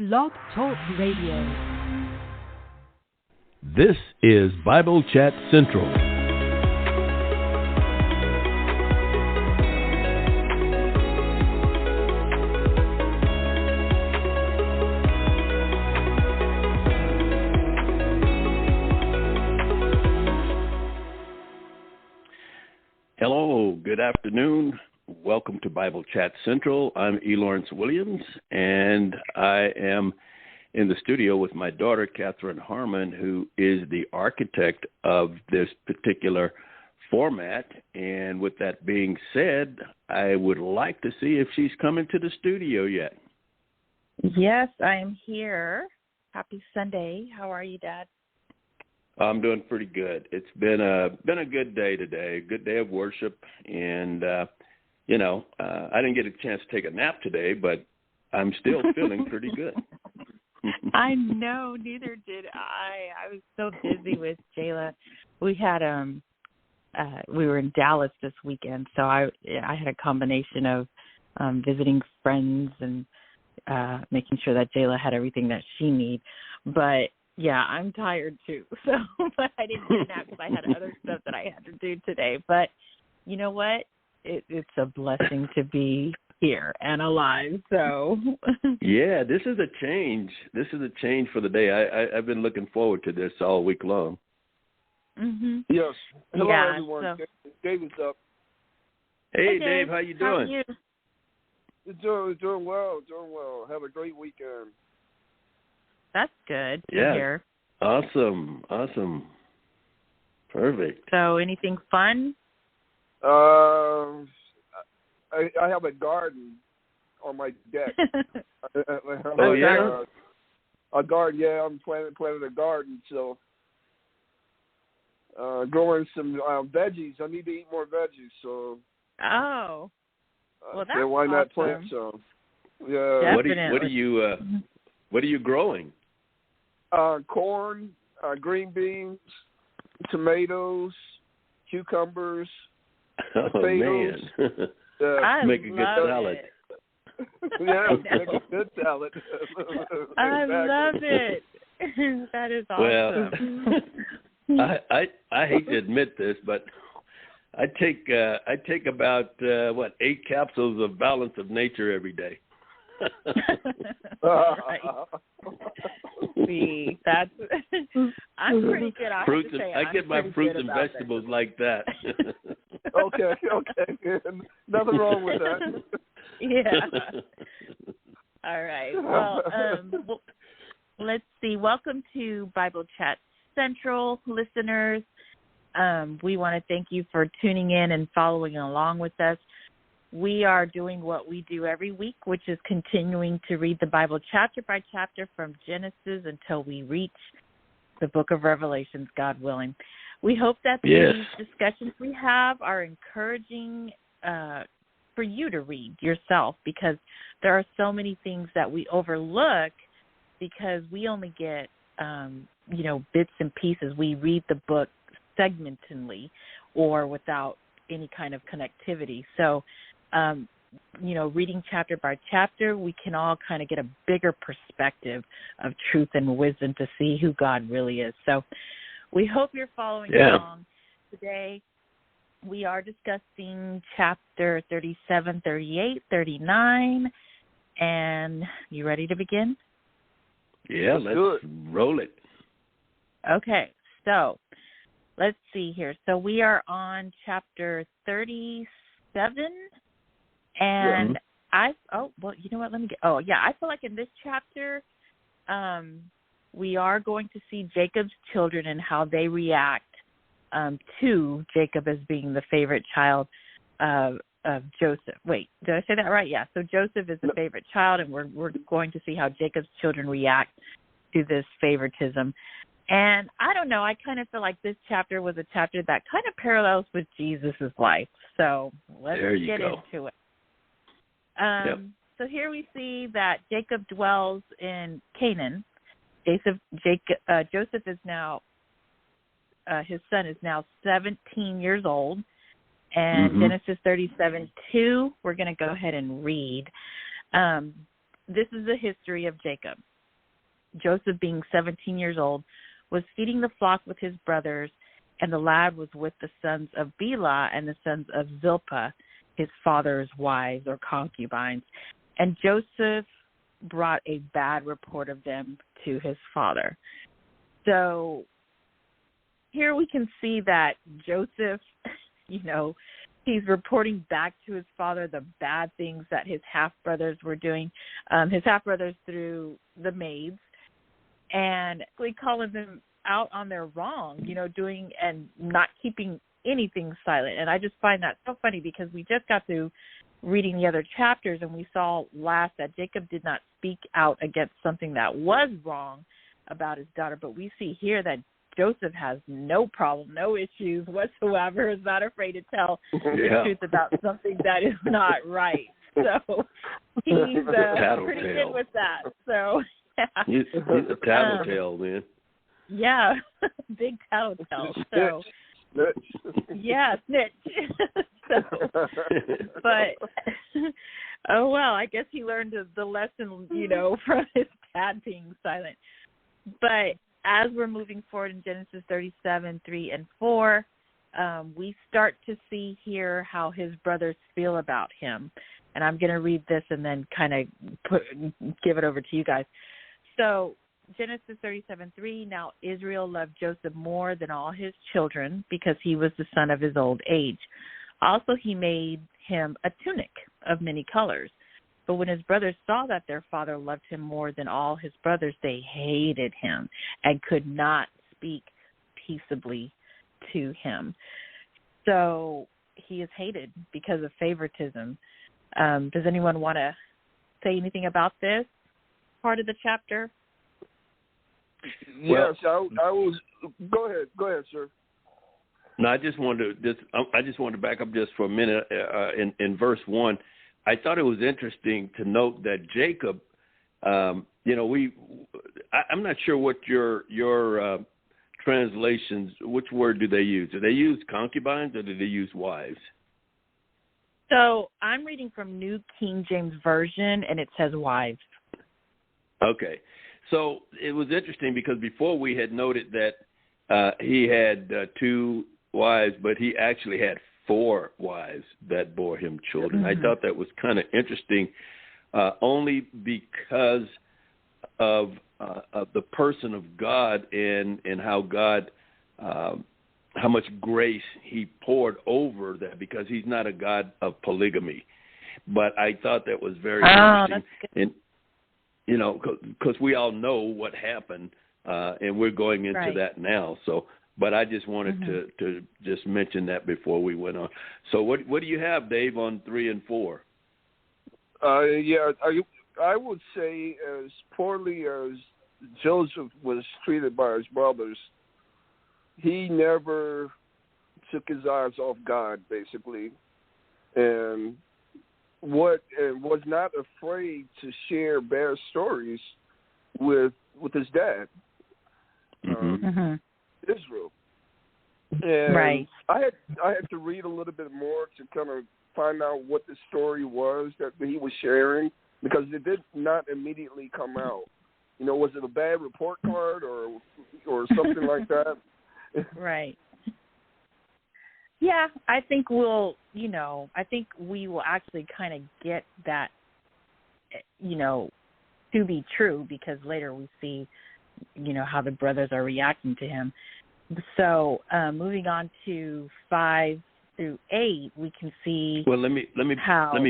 Blog Talk Radio. This is Bible Chat Central. Hello, good afternoon. Welcome to Bible Chat Central. I'm E. Lawrence Williams, and I am in the studio with my daughter, Catherine Harmon, who is the architect of this particular format. And with that being said, I would like to see if she's coming to the studio yet. Yes, I am here. Happy Sunday. How are you, Dad? I'm doing pretty good. It's been a good day today, a good day of worship, and I didn't get a chance to take a nap today, but I'm still feeling pretty good. I know, neither did I. I was so busy with Jayla. We had we were in Dallas this weekend, so I had a combination of visiting friends and making sure that Jayla had everything that she needs. But yeah, I'm tired too. So, but I didn't get a nap because I had other stuff that I had to do today. But you know what? It's a blessing to be here and alive. So yeah, this is a change. This is a change for the day. I've been looking forward to this all week long. Mm-hmm. Yes. Hello, yeah, everyone. So. Dave is up. Hey, Dave, how you doing? How are you? Doing well. Doing well. Have a great weekend. That's good to yeah. hear. Awesome. Perfect. So, anything fun? I have a garden on my deck. Oh, yeah? A garden, yeah. I'm planting a garden, so growing some veggies. I need to eat more veggies, so. Oh. Well, that's why not awesome. plant some? Yeah. Definitely. What are you growing? Corn, green beans, tomatoes, cucumbers, potatoes. Man. Make a good salad. Yeah, make a good salad. I Exactly. love it. That is awesome. Well, I hate to admit this, but I take about 8 capsules of Balance of Nature every day. See, that's I'm pretty good. I get my fruits and vegetables like that. Okay. Nothing wrong with that. Yeah. All right. Well, let's see. Welcome to Bible Chat Central, listeners. We want to thank you for tuning in and following along with us. We are doing what we do every week, which is continuing to read the Bible chapter by chapter from Genesis until we reach the book of Revelations, God willing. We hope that these discussions we have are encouraging for you to read yourself, because there are so many things that we overlook because we only get, bits and pieces. We read the book segmentally or without any kind of connectivity. So, reading chapter by chapter, we can all kind of get a bigger perspective of truth and wisdom to see who God really is. So we hope you're following along. Today, we are discussing chapter 37, 38, 39. And you ready to begin? Yeah, let's roll it. Okay, so let's see here. So we are on chapter 37. And I feel like in this chapter, we are going to see Jacob's children and how they react to Jacob as being the favorite child of Joseph. Wait, did I say that right? Yeah. So Joseph is the favorite child, and we're going to see how Jacob's children react to this favoritism. And I don't know, I kind of feel like this chapter was a chapter that kind of parallels with Jesus' life. So let's get into it. So here we see that Jacob dwells in Canaan. Joseph is now, his son is now 17 years old. And Genesis 37:2, we're going to go ahead and read. This is the history of Jacob. Joseph, being 17 years old, was feeding the flock with his brothers, and the lad was with the sons of Bela and the sons of Zilpah, his father's wives or concubines. And Joseph brought a bad report of them to his father. So here we can see that Joseph, he's reporting back to his father the bad things that his half-brothers were doing, his half-brothers through the maids, and really calling them out on their wrong, doing and not keeping anything silent. And I just find that so funny because we just got through reading the other chapters and we saw last that Jacob did not speak out against something that was wrong about his daughter, but we see here that Joseph has no problem, no issues whatsoever, is not afraid to tell the truth about something that is not right. So he's pretty good with that. So yeah. He's a tattletale, man. Yeah, big tattletale. So yeah, snitch. But oh well, I guess he learned the lesson, from his dad being silent. But as we're moving forward in Genesis 37, 3 and 4, we start to see here how his brothers feel about him. And I'm going to read this and then kind of give it over to you guys. So Genesis 37, 3, now Israel loved Joseph more than all his children because he was the son of his old age. Also, he made him a tunic of many colors. But when his brothers saw that their father loved him more than all his brothers, they hated him and could not speak peaceably to him. So he is hated because of favoritism. Does anyone want to say anything about this part of the chapter? Yes, I was. Go ahead, sir. No, I just wanted to back up just for a minute. In verse 1, I thought it was interesting to note that Jacob, I'm not sure what your translations, which word do they use? Do they use concubines or do they use wives? So I'm reading from New King James Version, and it says wives. Okay. So it was interesting because before we had noted that he had 2 wives, but he actually had 4 wives that bore him children. Mm-hmm. I thought that was kind of interesting, only because of the person of God and how God, how much grace he poured over that, because he's not a God of polygamy. But I thought that was very interesting. And, because we all know what happened, and we're going into that now. So, but I just wanted to just mention that before we went on. So what do you have, Dave, on 3 and 4? I would say as poorly as Joseph was treated by his brothers, he never took his eyes off God, basically, and was not afraid to share bad stories with his dad, Israel. And I had to read a little bit more to kind of find out what the story was that he was sharing, because it did not immediately come out. Was it a bad report card or something like that? Right. Yeah, I think we will actually kind of get that, to be true, because later we see, how the brothers are reacting to him. So moving on to 5 through 8, we can see. Well, let me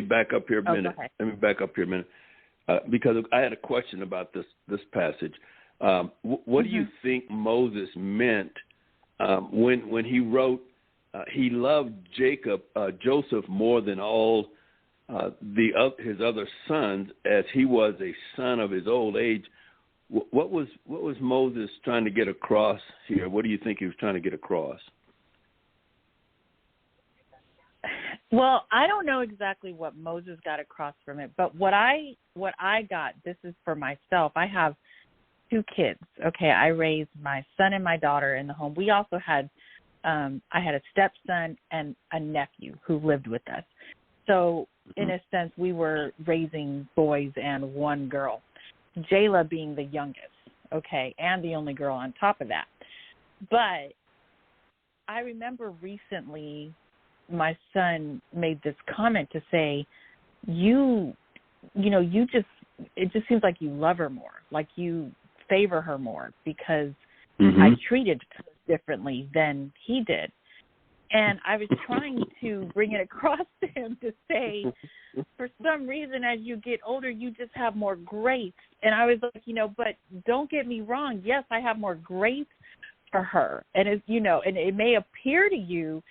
back up here a minute. Let me back up here a minute, because I had a question about this passage. What do you think Moses meant when he wrote? He loved Joseph more than all his other sons, as he was a son of his old age. What was Moses trying to get across here? What do you think he was trying to get across? Well, I don't know exactly what Moses got across from it, but what I got, this is for myself. I have 2 kids. Okay, I raised my son and my daughter in the home. We also had I had a stepson and a nephew who lived with us. So in a sense, we were raising boys and 1 girl, Jayla being the youngest. okay, and the only girl on top of that. But I remember recently my son made this comment to say, it just seems like you love her more, like you favor her more because I treated her differently than he did. And I was trying to bring it across to him to say, for some reason, as you get older, you just have more grace. And I was like, but don't get me wrong. Yes, I have more grace for her. And, and it may appear to you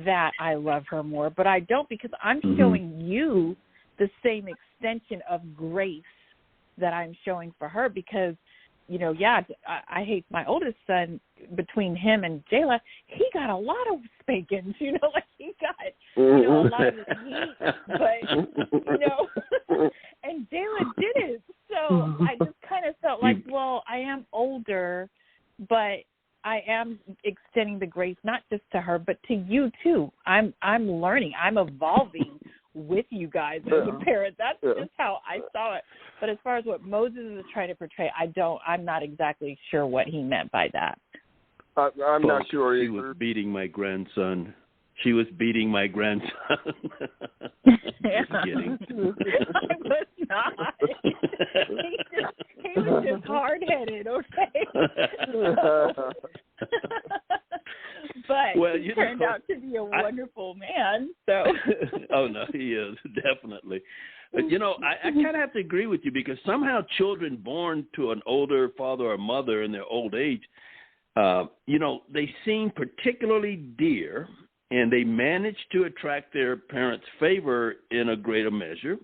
that I love her more, but I don't, because I'm showing you the same extension of grace that I'm showing for her because, I hate my oldest son. Between him and Jayla, he got a lot of spankings, he got, a lot of heat, but, and Jayla didn't. So I just kind of felt like, well, I am older, but I am extending the grace not just to her, but to you too. I'm learning. I'm evolving with you guys as a parent. That's just how I saw it. But as far as what Moses is trying to portray, I'm not exactly sure what he meant by that. I'm not sure either. She was beating my grandson. Just kidding. I was not. He was just hard-headed, okay? But he turned out to be a wonderful man. So. Oh, no, he is, definitely. But, I kind of have to agree with you because somehow children born to an older father or mother in their old age, they seem particularly dear, and they manage to attract their parents' favor in a greater measure.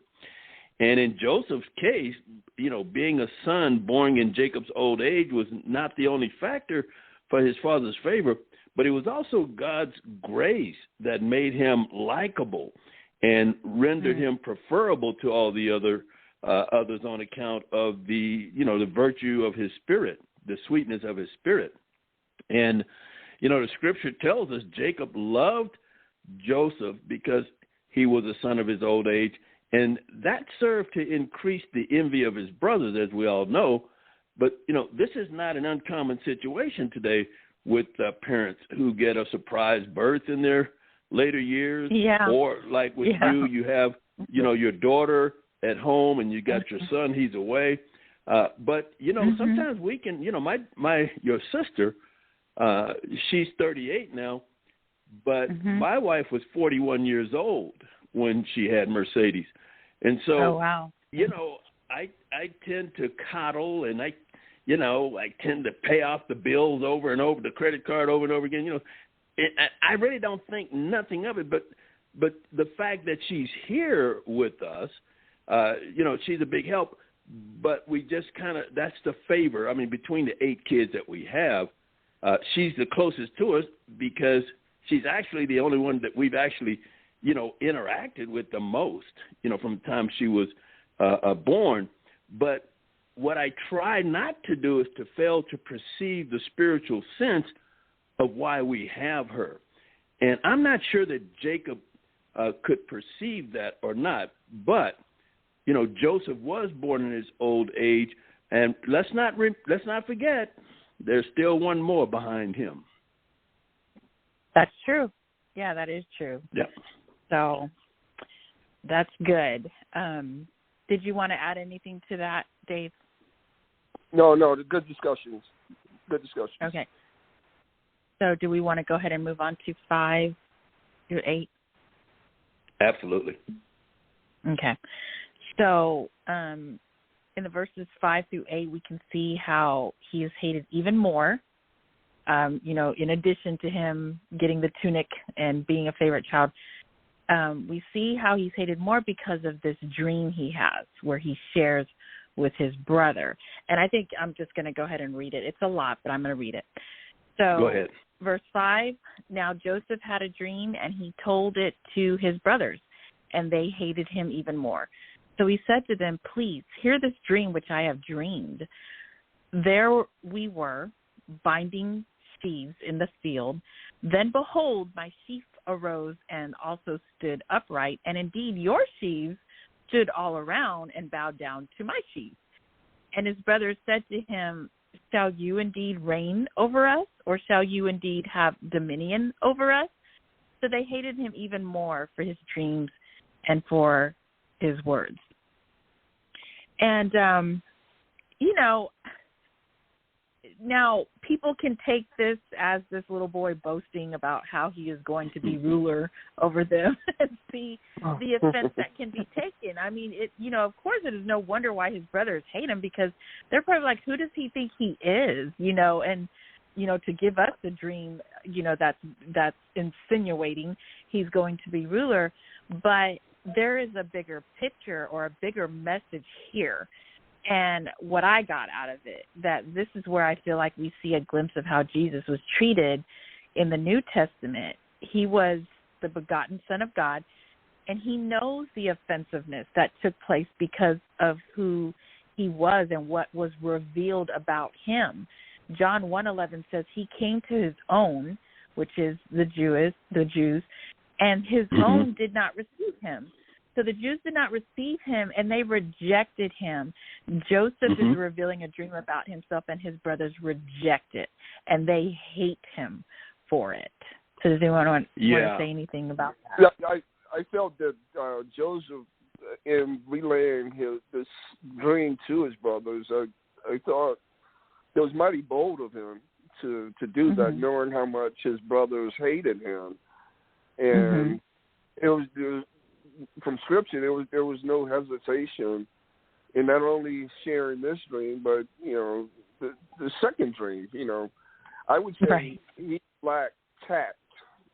And in Joseph's case, being a son born in Jacob's old age was not the only factor for his father's favor, but it was also God's grace that made him likable and rendered him preferable to all the others on account of the virtue of his spirit, the sweetness of his spirit. And, the scripture tells us Jacob loved Joseph because he was a son of his old age, and that served to increase the envy of his brothers, as we all know. But, this is not an uncommon situation today with parents who get a surprise birth in their later years. Yeah. Or like with you have, your daughter at home and you got your son, he's away. But, sometimes we can, your sister, she's 38 now, but my wife was 41 years old when she had Mercedes. And so, I tend to coddle and I tend to pay off the bills over and over, the credit card over and over again. I really don't think nothing of it, but the fact that she's here with us, she's a big help, but we just that's the favor. I mean, between the 8 kids that we have, she's the closest to us because she's actually the only one that we've actually, interacted with the most, from the time she was born. But what I try not to do is to fail to perceive the spiritual sense of why we have her. And I'm not sure that Jacob could perceive that or not, but, Joseph was born in his old age, and let's not forget, there's still one more behind him. That's true. Yeah, that is true. Yeah. So that's good. Did you want to add anything to that, Dave? No, good discussions. Okay. So do we want to go ahead and move on to 5 through 8? Absolutely. Okay. So in the verses 5 through 8, we can see how he is hated even more. In addition to him getting the tunic and being a favorite child, we see how he's hated more because of this dream he has where he shares with his brother. And I think I'm just going to go ahead and read it. It's a lot, but I'm going to read it. So go ahead. Verse 5, now Joseph had a dream, and he told it to his brothers, and they hated him even more. So he said to them, please, hear this dream which I have dreamed. There we were, binding sheaves in the field. Then behold, my sheaf arose and also stood upright, and indeed your sheaves stood all around and bowed down to my sheaves. And his brothers said to him, shall you indeed reign over us, or shall you indeed have dominion over us? So they hated him even more for his dreams and for his words. And, now people can take this as this little boy boasting about how he is going to be ruler over them and see the offense that can be taken. I mean, of course it is no wonder why his brothers hate him, because they're probably like, who does he think he is, and, to give us a dream, that's insinuating he's going to be ruler. But there is a bigger picture or a bigger message here. And what I got out of it, that this is where I feel like we see a glimpse of how Jesus was treated in the New Testament. He was the begotten Son of God, and he knows the offensiveness that took place because of who he was and what was revealed about him. John 1:11 says he came to his own, which is the Jews, and his own did not receive him. So the Jews did not receive him, and they rejected him. Joseph is revealing a dream about himself, and his brothers reject it, and they hate him for it. So does anyone want to say anything about that? Yeah, I felt that Joseph, in relaying this dream to his brothers, I thought it was mighty bold of him to do that, knowing how much his brothers hated him. And it was from Scripture, there was no hesitation in not only sharing this dream, but the second dream. I would say he lacked tact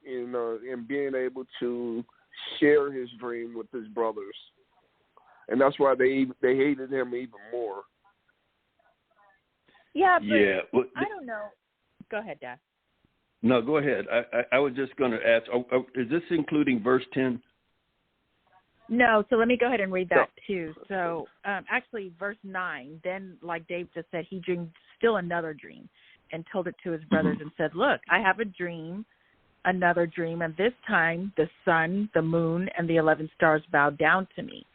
in being able to share his dream with his brothers, and that's why they hated him even more. Yeah, but I don't know. Go ahead, Dad. No, go ahead. I was just going to ask, is this including verse 10? No, so let me go ahead and read that too. So actually, verse 9, then like Dave just said, he dreamed still another dream and told it to his brothers and said, look, I have a dream, another dream, and this time the sun, the moon, and the 11 stars bowed down to me.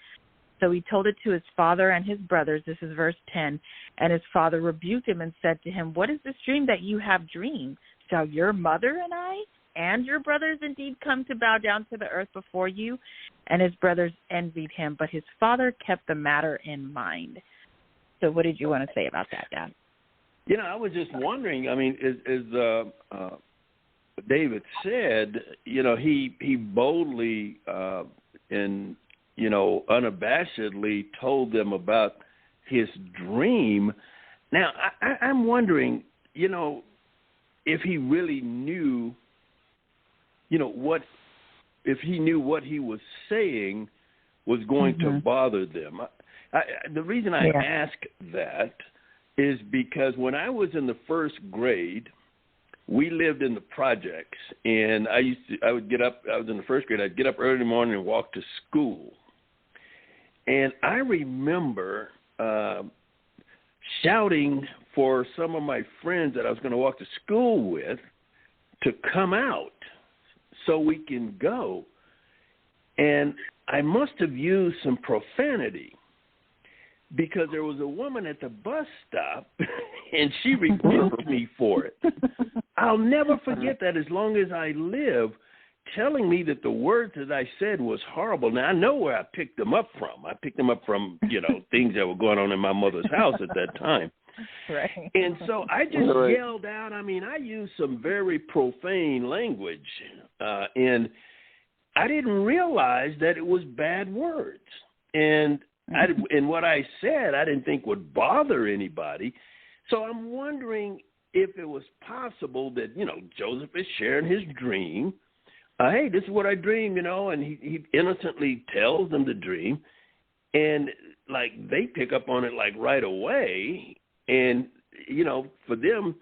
So he told it to his father and his brothers. This is verse 10. And his father rebuked him and said to him, what is this dream that you have dreamed? Shall your mother and I and your brothers indeed come to bow down to the earth before you? And his brothers envied him, but his father kept the matter in mind. So what did you want to say about that, Dad? I was just wondering, I mean, as David said, he boldly and, unabashedly told them about his dream. Now, I'm wondering, if he really knew, if he knew what he was saying was going to bother them. The reason I ask that is because when I was in the first grade, we lived in the projects, and I would get up, I was in the first grade, I'd get up early in the morning and walk to school. And I remember shouting for some of my friends that I was going to walk to school with to come out so we can go. And I must have used some profanity because there was a woman at the bus stop and she rebuked me for it. I'll never forget that as long as I live, telling me that the words that I said was horrible. Now, I know where I picked them up from. I picked them up from, things that were going on in my mother's house at that time. Right. And so I just yelled out. I mean, I used some very profane language, and I didn't realize that it was bad words. And what I said, I didn't think would bother anybody. So I'm wondering if it was possible that, Joseph is sharing his dream. Hey, this is what I dreamed, and he innocently tells them the dream. And, they pick up on it, right away. And, for them,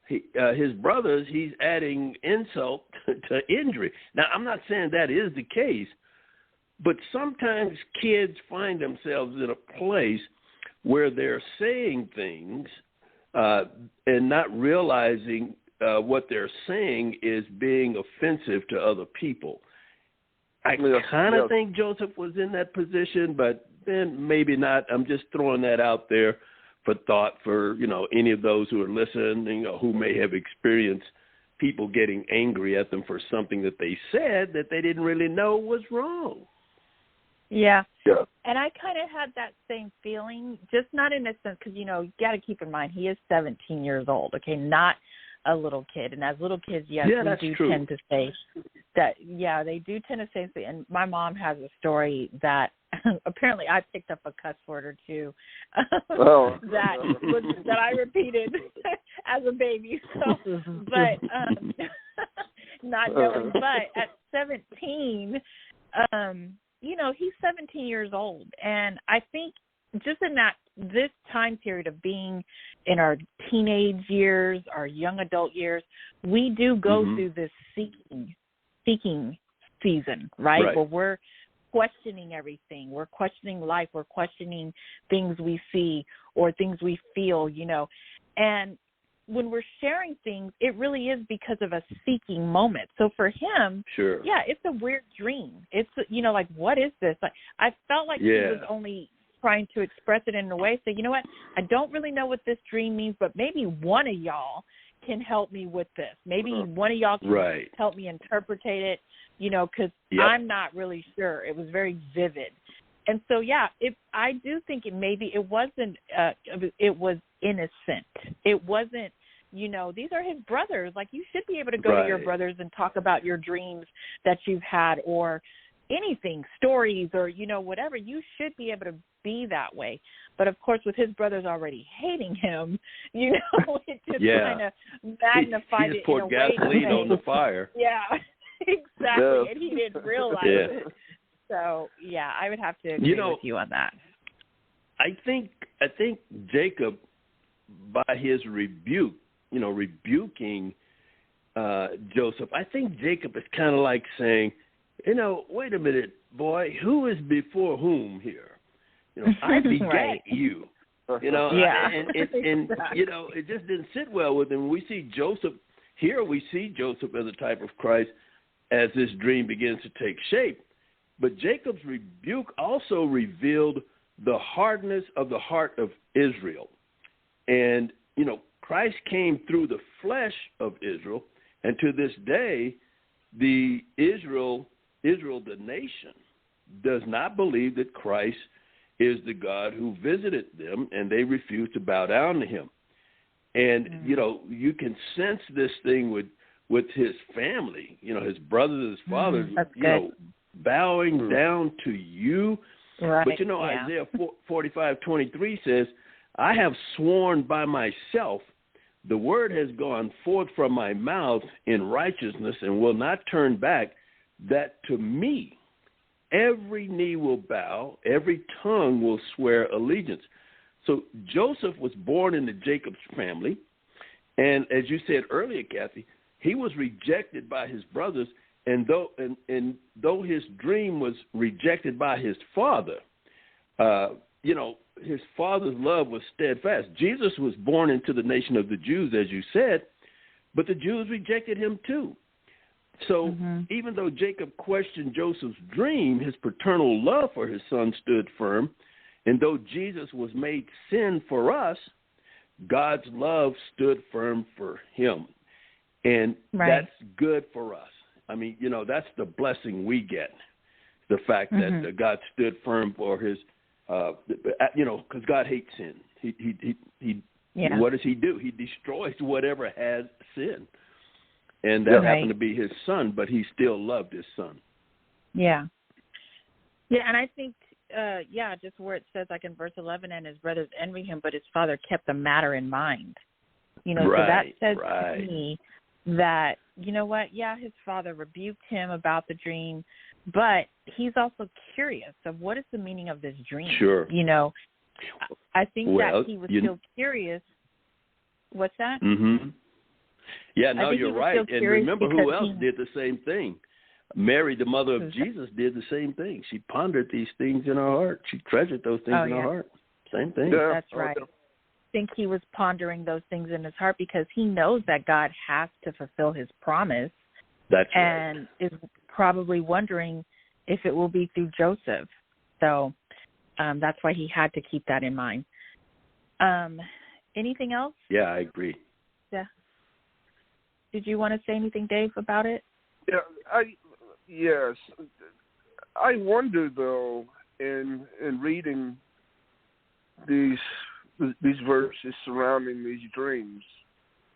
his brothers, he's adding insult to injury. Now, I'm not saying that is the case, but sometimes kids find themselves in a place where they're saying things and not realizing what they're saying is being offensive to other people. I kind of think Joseph was in that position, but then maybe not. I'm just throwing that out there for thought for, any of those who are listening, who may have experienced people getting angry at them for something that they said that they didn't really know was wrong. Yeah. Yeah. And I kind of had that same feeling, just not in a sense, because, you got to keep in mind, he is 17 years old, okay, not a little kid. And as little kids, yes, we do tend to say that, they do tend to say, and my mom has a story that apparently I picked up a cuss word or two that I repeated as a baby. So, but not knowing, but at 17, he's 17 years old. And I think just in this time period of being in our teenage years, our young adult years, we do go through this seeking season, right? Where we're questioning everything. We're questioning life. We're questioning things we see or things we feel, And when we're sharing things, it really is because of a seeking moment. So for him, it's a weird dream. It's, like, what is this? Like, I felt like he was only trying to express it in a way. So, you know what? I don't really know what this dream means, but maybe one of y'all can help me with this. Maybe one of y'all can help me interpret it, because I'm not really sure. It was very vivid. And so, I do think it wasn't, it was innocent. It wasn't, these are his brothers. Like, you should be able to go to your brothers and talk about your dreams that you've had or anything, stories or, whatever. You should be able to be that way. But, of course, with his brothers already hating him, it just kind of magnified he it poured in a way. gasoline on the fire. Yeah, exactly. And he didn't realize it. So, I would have to agree with you on that. I think Jacob, by his rebuke, rebuking Joseph, I think Jacob is kind of like saying, wait a minute, boy, who is before whom here? I begat you. And it just didn't sit well with him. We see Joseph as a type of Christ as this dream begins to take shape. But Jacob's rebuke also revealed the hardness of the heart of Israel. And, Christ came through the flesh of Israel, and to this day, the Israel, the nation, does not believe that Christ is the God who visited them, and they refuse to bow down to him. And, you can sense this thing with his family, his brothers and his fathers, bowing down to you. Right. But, Isaiah 45:23 says, I have sworn by myself, the word has gone forth from my mouth in righteousness and will not turn back, that to me every knee will bow, every tongue will swear allegiance. So Joseph was born into Jacob's family, and as you said earlier, Kathy, he was rejected by his brothers, and though his dream was rejected by his father, his father's love was steadfast. Jesus was born into the nation of the Jews, as you said, but the Jews rejected him too. So even though Jacob questioned Joseph's dream, his paternal love for his son stood firm. And though Jesus was made sin for us, God's love stood firm for him. And that's good for us. I mean, that's the blessing we get, the fact that God stood firm for his because God hates sin. He what does he do? He destroys whatever has sin. And that happened to be his son, but he still loved his son. Yeah. Yeah, and I think, just where it says, like in verse 11, and his brothers envy him, but his father kept the matter in mind. So that says to me that, his father rebuked him about the dream, but he's also curious of what is the meaning of this dream. Sure. I think that he was still curious. What's that? Mm-hmm. Yeah, no, you're right. And remember who else did the same thing? Mary, the mother of Jesus, did the same thing. She pondered these things in her heart. She treasured those things in her heart. Same thing. Yeah. That's right. I think he was pondering those things in his heart because he knows that God has to fulfill his promise. That's right. And is probably wondering if it will be through Joseph. So that's why he had to keep that in mind. Anything else? Yeah, I agree. Yeah. Did you want to say anything, Dave, about it? Yeah, yes. I wonder though, in reading these verses surrounding these dreams,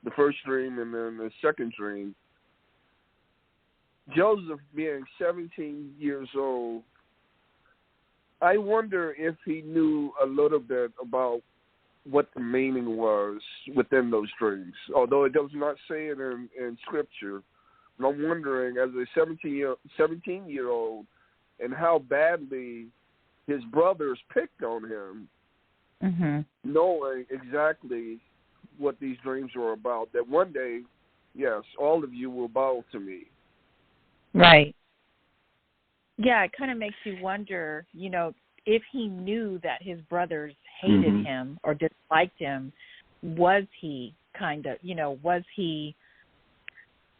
the first dream and then the second dream, Joseph being 17 years old, I wonder if he knew a little bit about what the meaning was within those dreams, although it does not say it in Scripture. And I'm wondering, as a 17-year-old, and how badly his brothers picked on him, knowing exactly what these dreams were about, that one day, yes, all of you will bow to me. Right. Yeah, it kind of makes you wonder, if he knew that his brothers hated him or disliked him, was he was he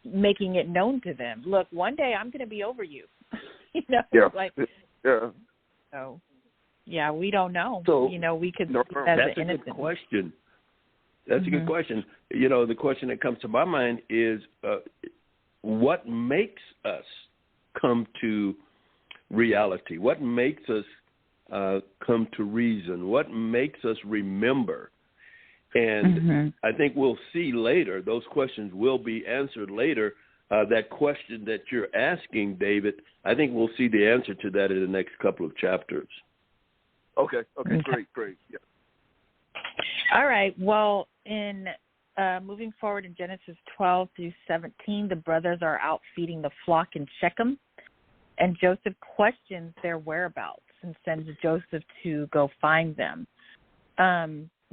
making it known to them? Look, one day I'm going to be over you. Yeah. Yeah. So, yeah, we don't know. So, we could. That's a good question. That's a good question. The question that comes to my mind is, what makes us come to reality? What makes us come to reason? What makes us remember? And I think we'll see later, those questions will be answered later. That question that you're asking, David, I think we'll see the answer to that in the next couple of chapters. Okay, great. Yeah. All right. Well, in moving forward in Genesis 12 through 17, the brothers are out feeding the flock in Shechem, and Joseph questions their whereabouts and sends Joseph to go find them.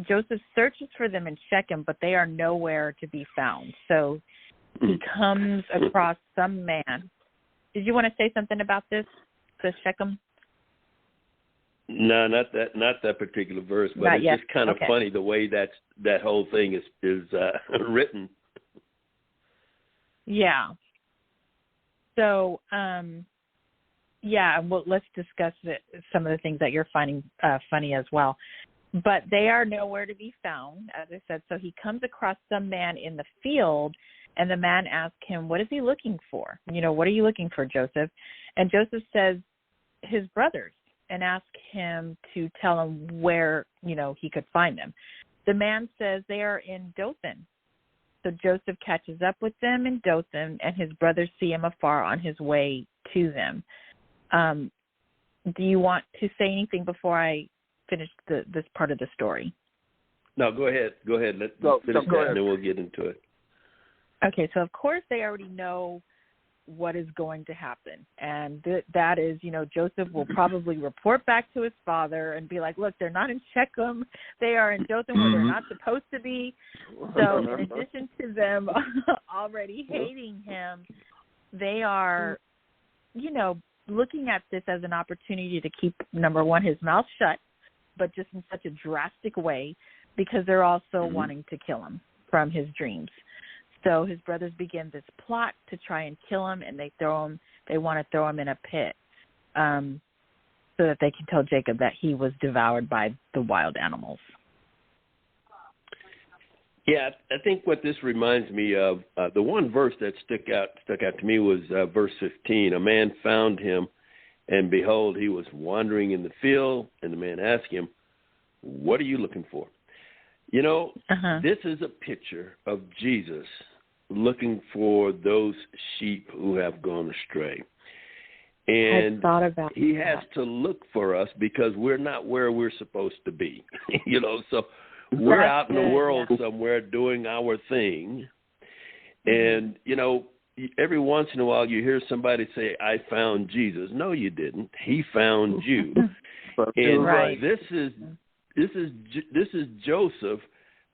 Joseph searches for them in Shechem, but they are nowhere to be found. So he comes across some man. Did you want to say something about this, the Shechem? No, not that particular verse, but it's just kind of funny the way that whole thing is written. Yeah. So, well, let's discuss some of the things that you're finding funny as well. But they are nowhere to be found, as I said. So he comes across some man in the field, and the man asks him, "What is he looking for? What are you looking for, Joseph?" And Joseph says, "His brothers," and asks him to tell him where, he could find them. The man says they are in Dothan. So Joseph catches up with them in Dothan, and his brothers see him afar on his way to them. Do you want to say anything before I finish this part of the story? No, go ahead. Let's finish that, and then we'll get into it. Okay, so of course they already know what is going to happen. And that is, Joseph will probably report back to his father and be like, look, they're not in Shechem. They are in Dothan where they're not supposed to be. So in addition to them already hating him, they are, looking at this as an opportunity to keep, number one, his mouth shut, but just in such a drastic way, because they're also wanting to kill him from his dreams. So his brothers begin this plot to try and kill him, and they want to throw him in a pit so that they can tell Jacob that he was devoured by the wild animals. Yeah, I think what this reminds me of, the one verse that stuck out to me was verse 15. A man found him, and behold, he was wandering in the field, and the man asked him, "What are you looking for?" This is a picture of Jesus looking for those sheep who have gone astray. And he has to look for us because we're not where we're supposed to be. So we're out in the world somewhere doing our thing. And, every once in a while you hear somebody say, "I found Jesus." No, you didn't. He found you. And this is Joseph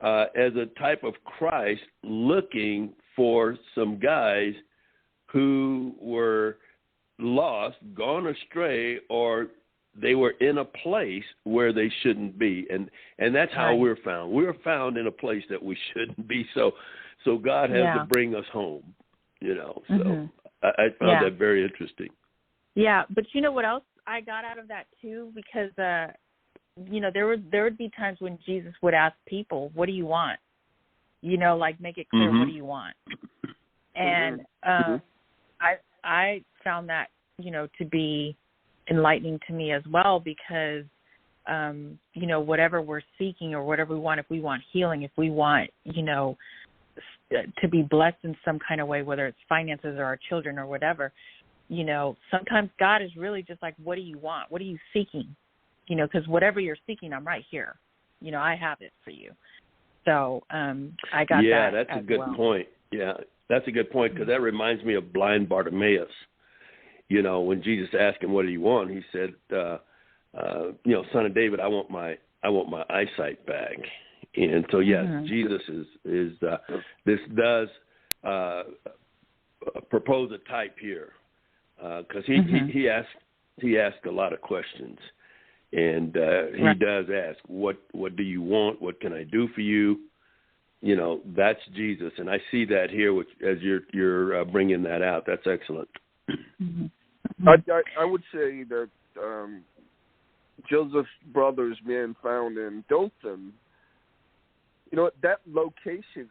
as a type of Christ looking for some guys who were lost, gone astray, or they were in a place where they shouldn't be. And that's how we're found. We're found in a place that we shouldn't be. So God has to bring us home, So I found that very interesting. Yeah, but you know what else I got out of that too? Because there would be times when Jesus would ask people, "What do you want?" Like make it clear, what do you want? And I found that to be enlightening to me as well, because whatever we're seeking or whatever we want, if we want healing, if we want to be blessed in some kind of way, whether it's finances or our children or whatever, sometimes God is really just like, what do you want? What are you seeking? Because whatever you're seeking, I'm right here. I have it for you. So I got that. Yeah, that's a good well. point. Yeah, that's a good point, because that reminds me of blind Bartimaeus. When Jesus asked him, what do you want? He said, son of David, I want my eyesight back. And so, yes, Jesus is this does propose a type here, because he asked a lot of questions, and he does ask, what do you want? What can I do for you? That's Jesus, and I see that here, which as you're bringing that out. That's excellent. I would say that Joseph's brothers being found in Dothan, that location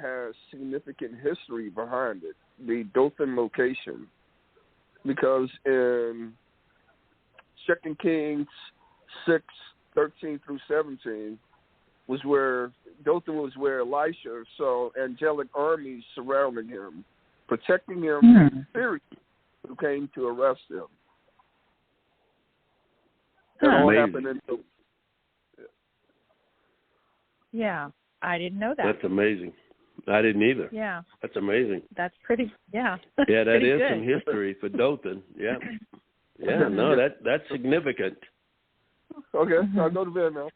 has significant history behind it, the Dothan location, because in 2 Kings 6:13 through 17 was where Dothan was where Elisha saw angelic armies surrounding him, protecting him from Syria, who came to arrest him. That all happened in Dothan. Yeah, I didn't know that. That's amazing. I didn't either. Yeah. That's amazing. That's pretty, yeah. Yeah, that is good. some history for Dothan. Yeah. Yeah, no, that's significant. Okay, I'll go to bed now.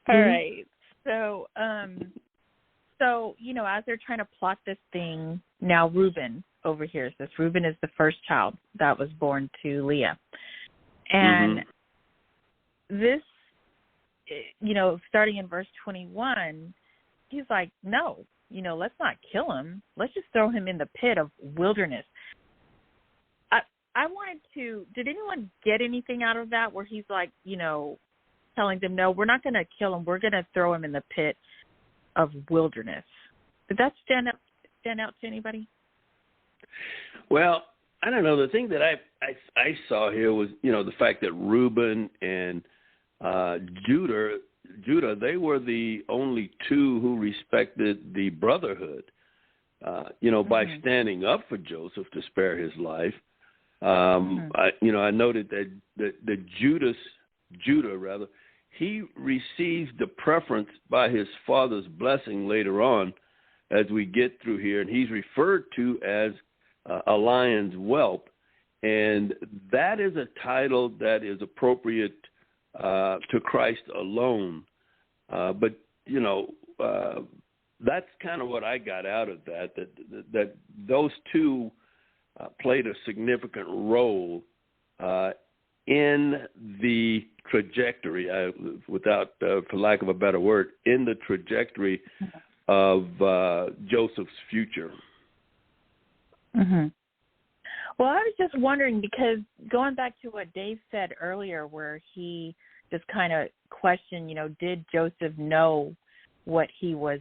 All right. So, as they're trying to plot this thing, now Reuben over here says Reuben is the first child that was born to Leah. And this, starting in verse 21, he's like, no, let's not kill him. Let's just throw him in the pit of wilderness. I wanted to, did anyone get anything out of that where he's like, telling them, no, we're not going to kill him. We're going to throw him in the pit of wilderness. Did that stand out to anybody? Well, I don't know. The thing that I saw here was, the fact that Reuben and Judah, they were the only two who respected the brotherhood, by standing up for Joseph to spare his life. I noted that Judah, he received the preference by his father's blessing later on as we get through here, and he's referred to as a lion's whelp, and that is a title that is appropriate to Christ alone. But that's kind of what I got out of that those two played a significant role in the trajectory, for lack of a better word, in the trajectory of Joseph's future. Mm-hmm. Well, I was just wondering, because going back to what Dave said earlier, where he just kind of questioned, did Joseph know what he was,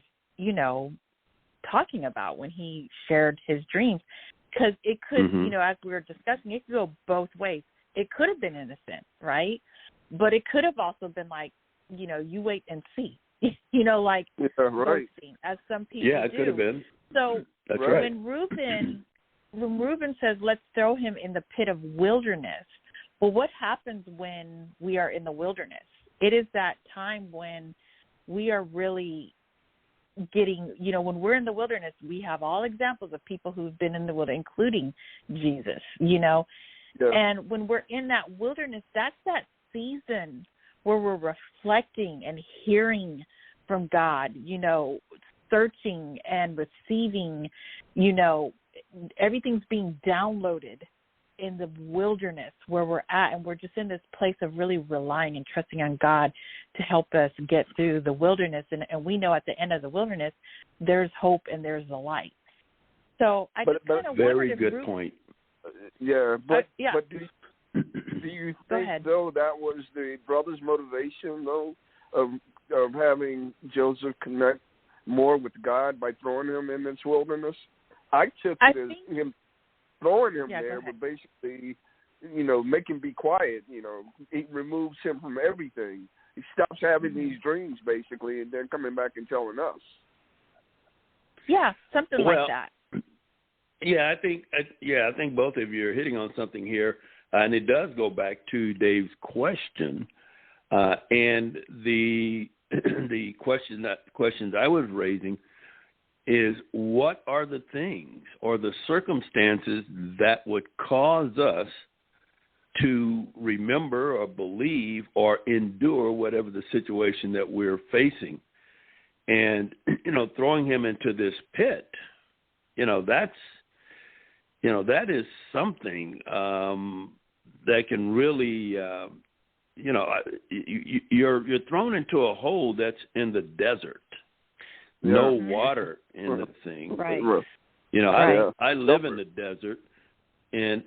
talking about when he shared his dreams? Because it could, as we were discussing, it could go both ways. It could have been innocent, right? But it could have also been like, you wait and see, like ghosting, as some people do. Yeah, it could have been. So that's right. When Reuben says, let's throw him in the pit of wilderness, well, what happens when we are in the wilderness? It is that time when we are really getting, when we're in the wilderness, we have all examples of people who've been in the wilderness, including Jesus, Yeah. And when we're in that wilderness, that's that season where we're reflecting and hearing from God, searching and receiving, everything's being downloaded in the wilderness where we're at, and we're just in this place of really relying and trusting on God to help us get through the wilderness. And we know at the end of the wilderness, there's hope and there's the light. So I just kind of very wondered good if point. Yeah, but yeah. but do you think though that was the brother's motivation though of having Joseph connect more with God by throwing him in this wilderness? I took it as him throwing him there, but basically, make him be quiet. It removes him from everything. He stops having these dreams basically, and then coming back and telling us. Yeah, something like that. Yeah, I think both of you are hitting on something here, and it does go back to Dave's question, and the questions I was raising is, what are the things or the circumstances that would cause us to remember or believe or endure whatever the situation that we're facing? And throwing him into this pit, that is something that can really, you're thrown into a hole that's in the desert, no water in the thing. Right. I live in the desert, and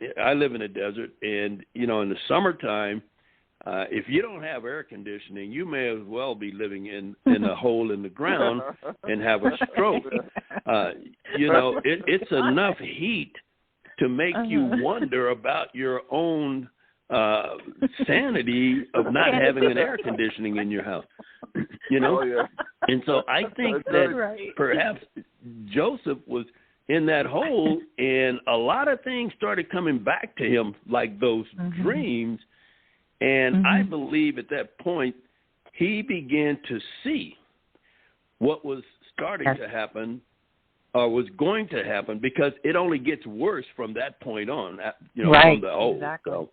in the summertime, if you don't have air conditioning, you may as well be living in a hole in the ground and have a stroke. It's enough heat to make you wonder about your own sanity of not having an air conditioning in your house. And so I think that perhaps Joseph was in that hole, and a lot of things started coming back to him, like those dreams. And I believe at that point he began to see what was starting to happen or was going to happen, because it only gets worse from that point on, from the hole. Exactly. So,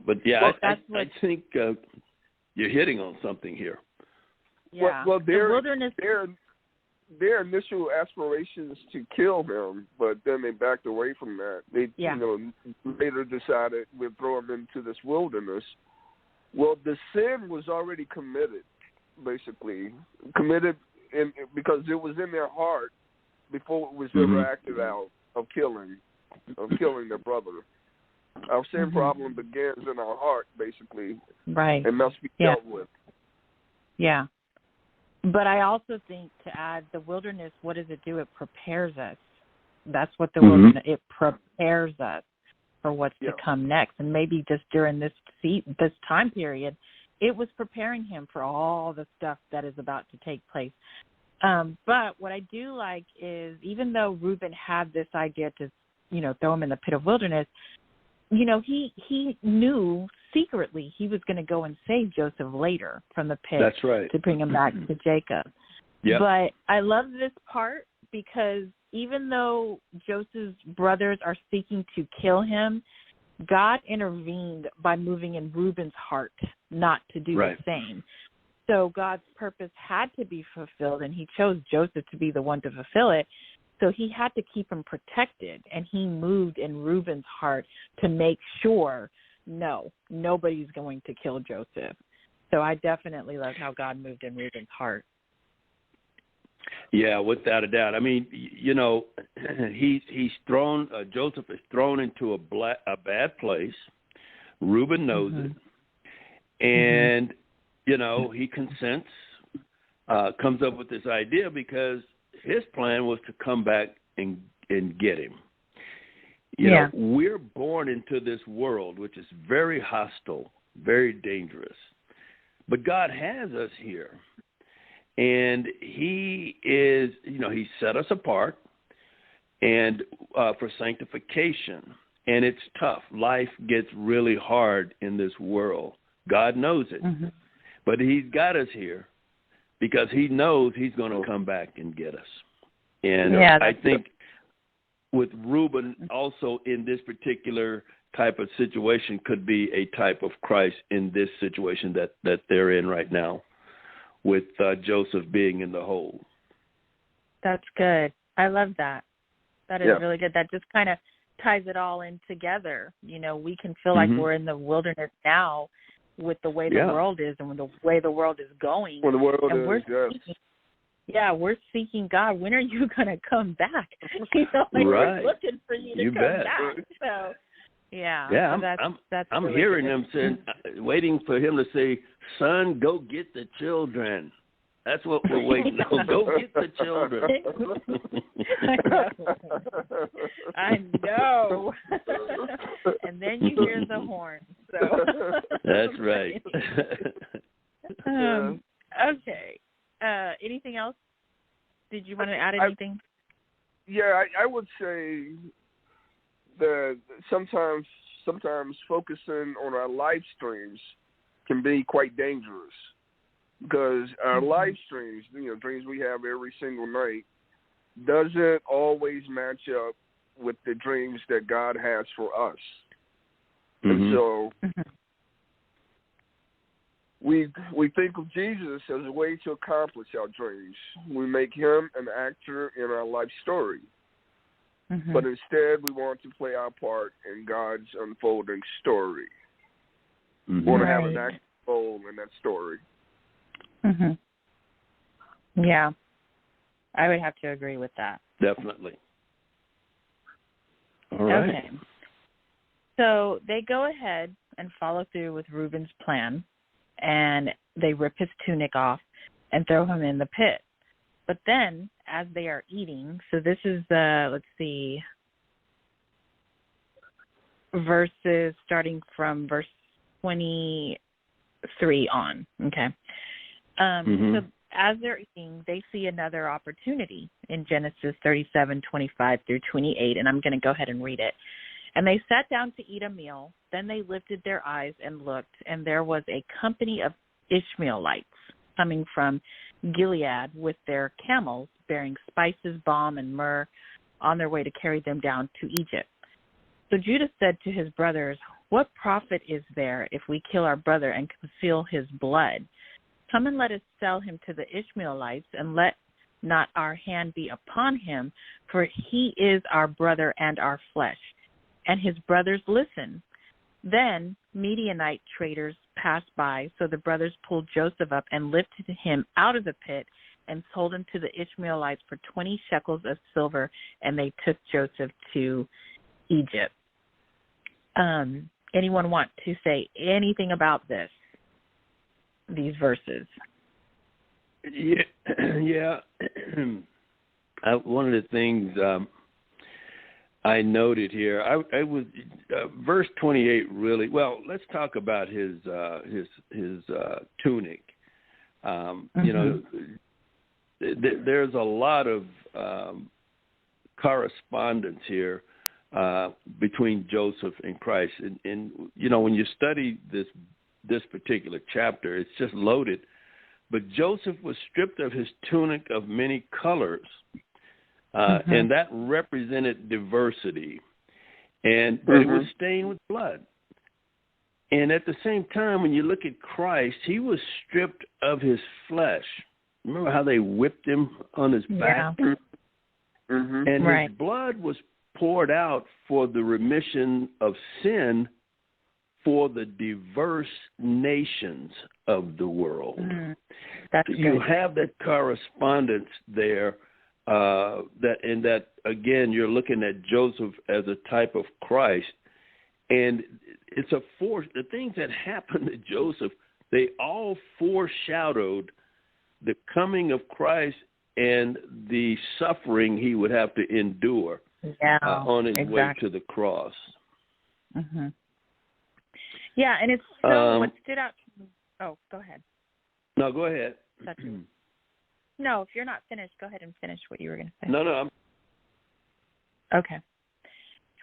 But I think you're hitting on something here. Yeah. Well, the wilderness. Their initial aspirations to kill him, but then they backed away from that. They, later decided we'll throw him into this wilderness. Well, the sin was already committed, basically because it was in their heart before it was ever acted out of killing their brother. Our sin problem begins in our heart, basically, right? And must be dealt with. Yeah. But I also think, to add, the wilderness, what does it do? It prepares us. That's what the wilderness, it prepares us for what's to come next. And maybe just during this time period, it was preparing him for all the stuff that is about to take place. But what I do like is, even though Reuben had this idea to, throw him in the pit of wilderness, he knew secretly he was going to go and save Joseph later from the pit. That's right. To bring him back to Jacob. Yep. But I love this part, because even though Joseph's brothers are seeking to kill him, God intervened by moving in Reuben's heart not to do the same. So God's purpose had to be fulfilled, and he chose Joseph to be the one to fulfill it. So he had to keep him protected, and he moved in Reuben's heart to make sure, nobody's going to kill Joseph. So I definitely love how God moved in Reuben's heart. Yeah, without a doubt. I mean, he's thrown. Joseph is thrown into a bad place. Reuben knows it, and he consents. Comes up with this idea because his plan was to come back and get him. We're born into this world, which is very hostile, very dangerous. But God has us here. And he is, he set us apart and for sanctification. And it's tough. Life gets really hard in this world. God knows it. But he's got us here because he knows he's going to come back and get us. And I think with Reuben also in this particular type of situation could be a type of Christ in this situation that they're in right now, with Joseph being in the hole. That's good. I love that. That is really good. That just kind of ties it all in together. We can feel like we're in the wilderness now with the way the world is and with the way the world is going. Well, the world and is, we're seeking God. When are you going to come back? We're looking for you to come back. So, yeah, that's I'm really hearing good. them saying, waiting for him to say, "Son, go get the children." That's what we're waiting on. Go get the children. I know. And then you hear the horn. So that's right. Okay. Anything else? Did you want to add anything? I would say that sometimes focusing on our live streams can be quite dangerous, because our live streams, dreams we have every single night, doesn't always match up with the dreams that God has for us. And so we think of Jesus as a way to accomplish our dreams. We make him an actor in our life story. But instead, we want to play our part in God's unfolding story. We want to have an active role in that story. Yeah, I would have to agree with that. Definitely. All right. Okay. So they go ahead and follow through with Reuben's plan, and they rip his tunic off and throw him in the pit. But then, as they are eating, so this is verses starting from verse 23 on. Okay. So as they're eating, they see another opportunity in Genesis 37:25 through 28, and I'm going to go ahead and read it. And they sat down to eat a meal. Then they lifted their eyes and looked, and there was a company of Ishmaelites coming from Gilead with their camels, bearing spices, balm, and myrrh, on their way to carry them down to Egypt. So Judah said to his brothers, "What profit is there if we kill our brother and conceal his blood? Come and let us sell him to the Ishmaelites, and let not our hand be upon him, for he is our brother and our flesh." And his brothers listened. Then Midianite traders passed by, so the brothers pulled Joseph up and lifted him out of the pit and sold him to the Ishmaelites for 20 shekels of silver, and they took Joseph to Egypt. Anyone want to say anything about these verses? Yeah. One of the things I noted here, I was verse 28 really. Well, let's talk about his tunic. There's a lot of correspondence here between Joseph and Christ, and when you study this particular chapter, it's just loaded. But Joseph was stripped of his tunic of many colors. And that represented diversity, but it was stained with blood. And at the same time, when you look at Christ, he was stripped of his flesh. Remember how they whipped him on his back? And his blood was poured out for the remission of sin for the diverse nations of the world. You have that correspondence there. That again, you're looking at Joseph as a type of Christ, and it's a force. The things that happened to Joseph, they all foreshadowed the coming of Christ and the suffering he would have to endure on his way to the cross. Yeah, and it's so what stood out. Oh, go ahead. No, go ahead. No, if you're not finished, go ahead and finish what you were going to say. No. Okay.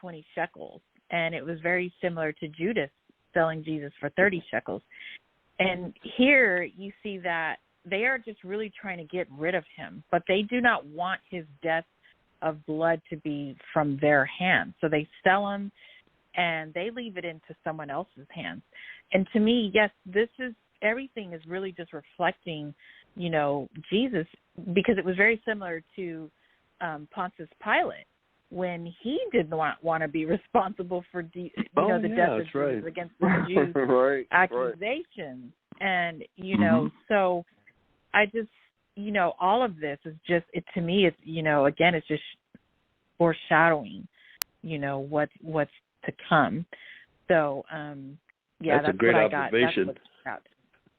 20 shekels. And it was very similar to Judas selling Jesus for 30 shekels. And here you see that they are just really trying to get rid of him, but they do not want his death of blood to be from their hands. So they sell him and they leave it into someone else's hands. And to me, yes, everything is really just reflecting Jesus, because it was very similar to Pontius Pilate when he didn't want to be responsible for the death of Jesus against the Jews' accusations. And, so I just, all of this is just, to me, it's, again, it's just foreshadowing, what's to come. So, that's a great what observation. I got.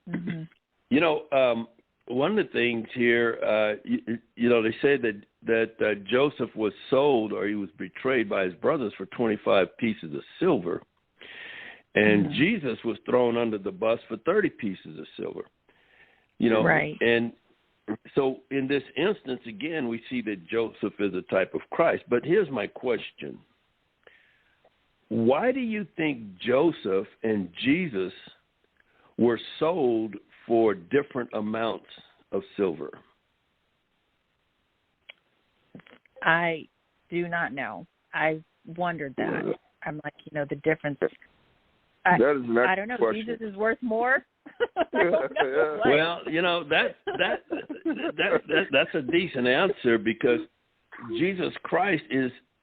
That's mm-hmm. One of the things here, they say that Joseph was sold, or he was betrayed by his brothers for 25 pieces of silver, and mm-hmm. Jesus was thrown under the bus for 30 pieces of silver. Right. And so in this instance, again, we see that Joseph is a type of Christ. But here's my question. Why do you think Joseph and Jesus were sold for different amounts of silver? I do not know. I wondered that. I'm like, the difference. That is an I don't know. question. Jesus is worth more. Well, that's a decent answer, because Jesus Christ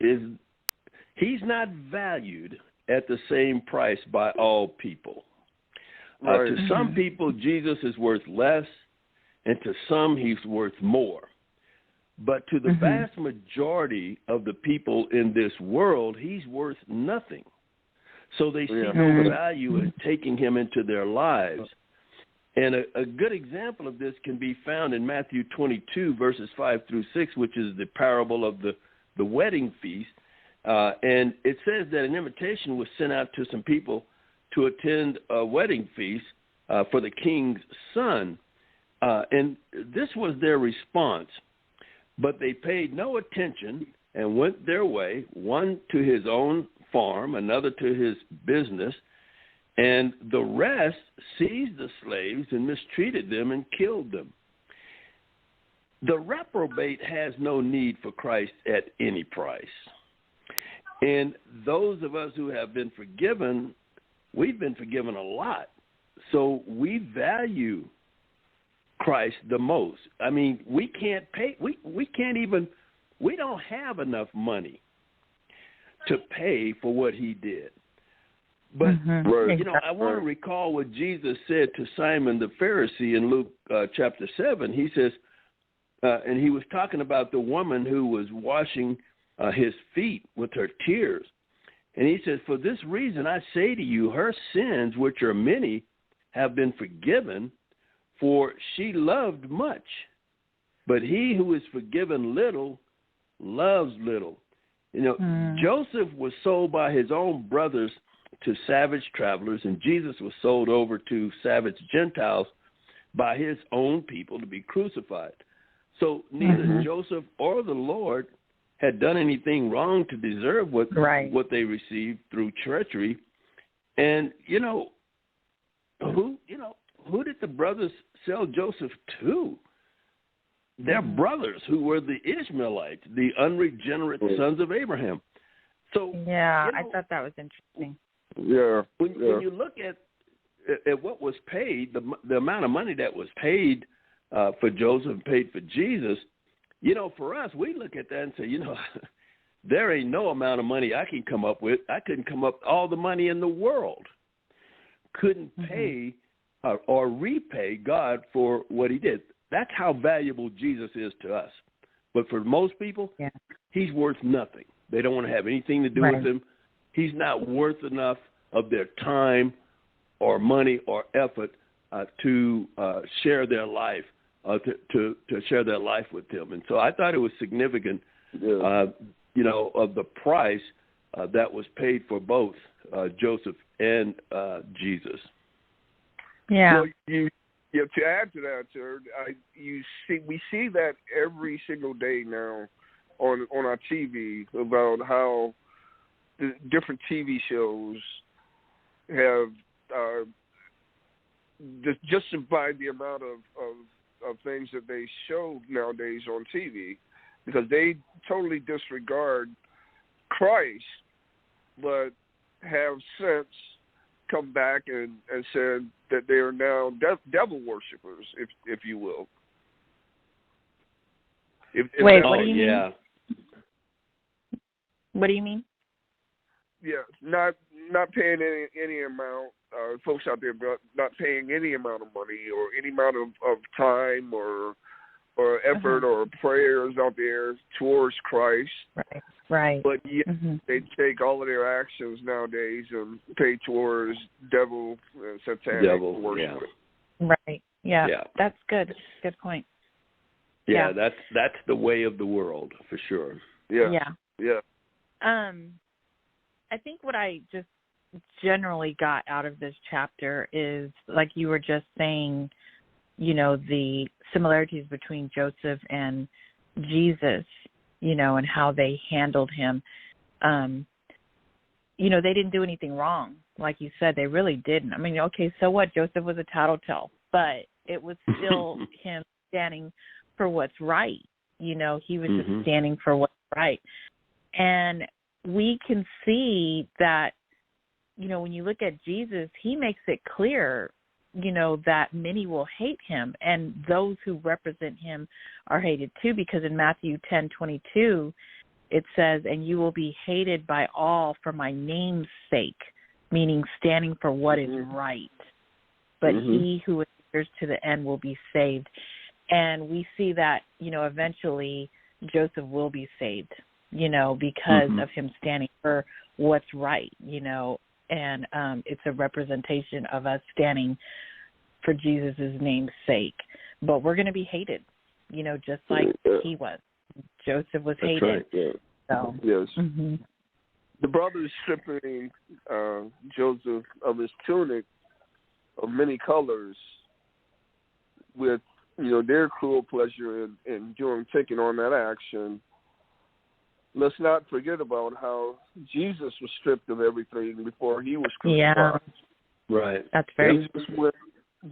he's not valued at the same price by all people. Right. To some people, Jesus is worth less, and to some, he's worth more. But to the vast majority of the people in this world, he's worth nothing. So they see no value in taking him into their lives. And a good example of this can be found in Matthew 22, verses 5 through 6, which is the parable of the wedding feast. And it says that an invitation was sent out to some people to attend a wedding feast for the king's son. And this was their response. But they paid no attention and went their way, one to his own farm, another to his business, and the rest seized the slaves and mistreated them and killed them. The reprobate has no need for Christ at any price. And those of us who have been forgiven, we've been forgiven a lot. So we value Christ the most. I mean, we can't pay, we can't even, we don't have enough money to pay for what he did. But, I want to recall what Jesus said to Simon the Pharisee in Luke chapter 7. He says, and he was talking about the woman who was washing his feet with her tears. And he says, for this reason I say to you, her sins, which are many, have been forgiven, for she loved much. But he who is forgiven little loves little. Joseph was sold by his own brothers to savage travelers, and Jesus was sold over to savage Gentiles by his own people to be crucified. So neither Joseph or the Lord had done anything wrong to deserve what they received through treachery. And who did the brothers sell Joseph to? Their brothers, who were the Ishmaelites, the unregenerate sons of Abraham. So I thought that was interesting. Yeah. When you look at what was paid, the amount of money that was paid for Joseph, paid for Jesus, for us, we look at that and say, there ain't no amount of money I can come up with. I couldn't come up, all the money in the world couldn't pay or repay God for what he did. That's how valuable Jesus is to us. But for most people, he's worth nothing. They don't want to have anything to do with him. He's not worth enough of their time or money or effort to share their life, to share their life with him. And so I thought it was significant, of the price that was paid for both Joseph and Jesus. Yeah. Well, to add to that, sir, we see that every single day now on our TV about how the different TV shows have justified the amount of things that they show nowadays on TV, because they totally disregard Christ, but have since come back and said that they are now devil worshippers, if you will. Wait, what do you mean? What do you mean? Yeah, not paying any amount. Folks out there not paying any amount of money or any amount of time or or effort or prayers out there towards Christ. Right. But yet they take all of their actions nowadays and pay towards devil and satanic worship. Right. Yeah. That's good. Good point. Yeah, that's the way of the world for sure. Yeah. I think what I just generally got out of this chapter is, like you were just saying, you know, the similarities between Joseph and Jesus, you know, and how they handled him. You know, they didn't do anything wrong. Like you said, they really didn't. I mean, okay, so what? Joseph was a tattletale, but it was still him standing for what's right. You know, he was just standing for what's right. And we can see that, you know, when you look at Jesus, he makes it clear, you know, that many will hate him, and those who represent him are hated too, because in Matthew 10:22, it says, and you will be hated by all for my name's sake, meaning standing for what is right. But he who adheres to the end will be saved. And we see that, you know, eventually Joseph will be saved, you know, because of him standing for what's right, you know, and it's a representation of us standing for Jesus' name's sake. But we're going to be hated, you know, just like he was. Joseph was hated. Right, yeah. So. Yes. The brothers stripping Joseph of his tunic of many colors with, you know, their cruel pleasure in taking on that action. Let's not forget about how Jesus was stripped of everything before he was crucified. Yeah. Right. That's very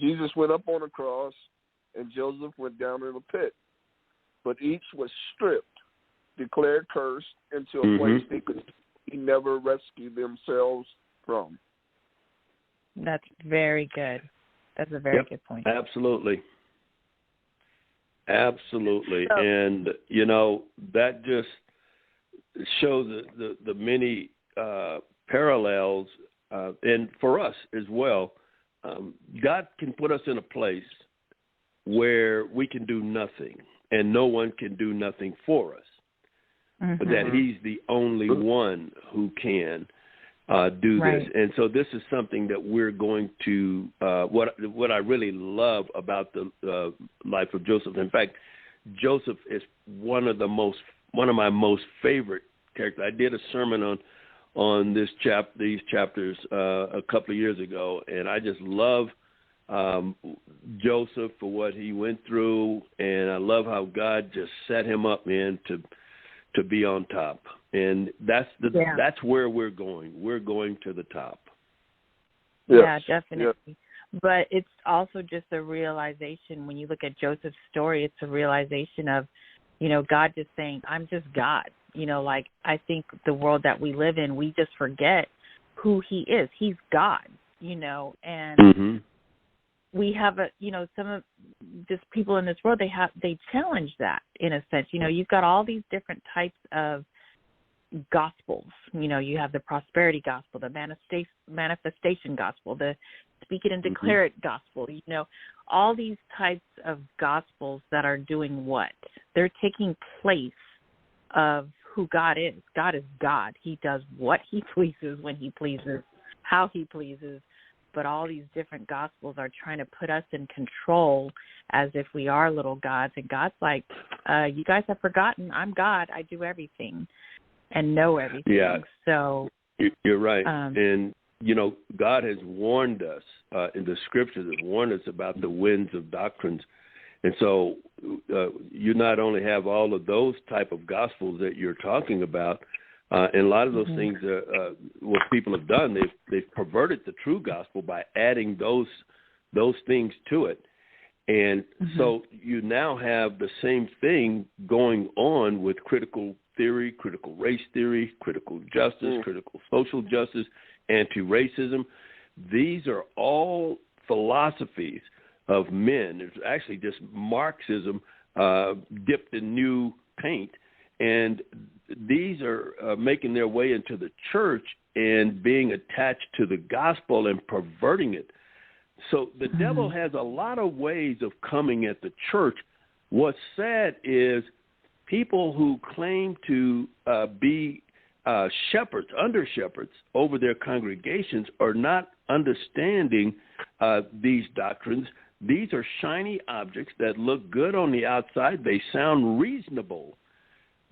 Jesus went up on a cross and Joseph went down in a pit. But each was stripped, declared cursed, into a place they could never rescue themselves from. That's very good. That's a very good point. Absolutely. Absolutely. So, and, you know, that just shows the many parallels, and for us as well. God can put us in a place where we can do nothing, and no one can do nothing for us. But that he's the only one who can do this. And so this is something that we're going to, what I really love about the life of Joseph. In fact, Joseph is one of my most favorite characters. I did a sermon on these chapters a couple of years ago, and I just love Joseph for what he went through, and I love how God just set him up, man, to be on top. And that's where we're going. We're going to the top. Yeah, definitely. Yeah. But it's also just a realization, when you look at Joseph's story, it's a realization of, you know, God just saying, I'm just God. You know, like, I think the world that we live in, we just forget who he is. He's God, you know, and we have some of just people in this world, they challenge that in a sense. You know, you've got all these different types of gospels. You know, you have the prosperity gospel, the manifestation gospel, the speak it and declare it gospel. You know, all these types of gospels that are doing what? They're taking place of who God is. God is God. He does what he pleases, when he pleases, how he pleases. But all these different gospels are trying to put us in control as if we are little gods. And God's like, you guys have forgotten, I'm God. I do everything and know everything. Yeah. So you're right. And, you know, God has warned us, in the scriptures, has warned us about the winds of doctrines. And so you not only have all of those type of gospels that you're talking about, and a lot of those things, what people have done, they've perverted the true gospel by adding those things to it. And so you now have the same thing going on with critical theory, critical race theory, critical justice, critical social justice, anti-racism. These are all philosophies of men. It's actually just Marxism dipped in new paint. And these are making their way into the church and being attached to the gospel and perverting it. So the devil has a lot of ways of coming at the church, what's sad is people who claim to be shepherds, under shepherds over their congregations are not understanding these doctrines. These are shiny objects that look good on the outside. They sound reasonable.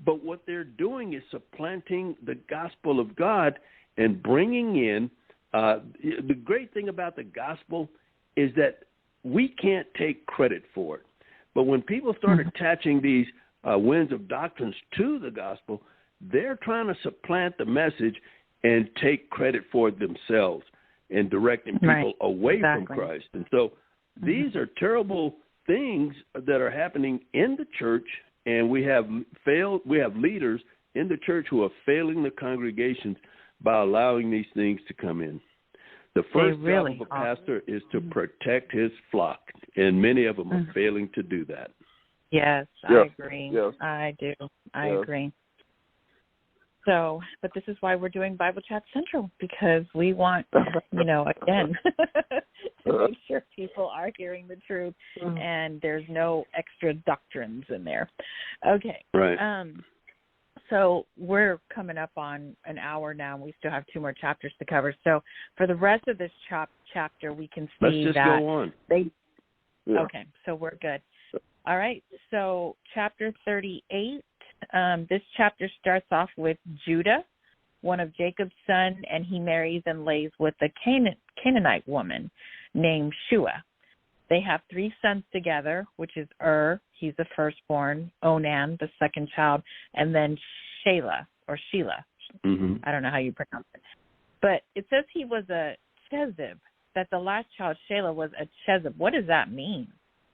But what they're doing is supplanting the gospel of God and bringing in the great thing about the gospel is that we can't take credit for it. But when people start attaching these winds of doctrines to the gospel, they're trying to supplant the message and take credit for it themselves and directing people away from Christ. And so these are terrible things that are happening in the church, and we have leaders in the church who are failing the congregations by allowing these things to come in. The first job of a pastor is to protect his flock, and many of them are failing to do that. Yes, I agree. Yes. I do. I agree. So, but this is why we're doing Bible Chat Central, because we want, again, to make sure people are hearing the truth and there's no extra doctrines in there. Okay. Right. So we're coming up on an hour now, and we still have 2 more chapters to cover. So for the rest of this chapter, we can see Let's just that go on. Okay, so we're good. All right, so chapter 38. This chapter starts off with Judah, one of Jacob's sons, and he marries and lays with a Canaanite woman named Shua. They have 3 sons together, which is he's the firstborn, Onan, the second child, and then Shelah. Mm-hmm. I don't know how you pronounce it. But it says he was a Chezib, that the last child, Shelah, was a Chezib. What does that mean?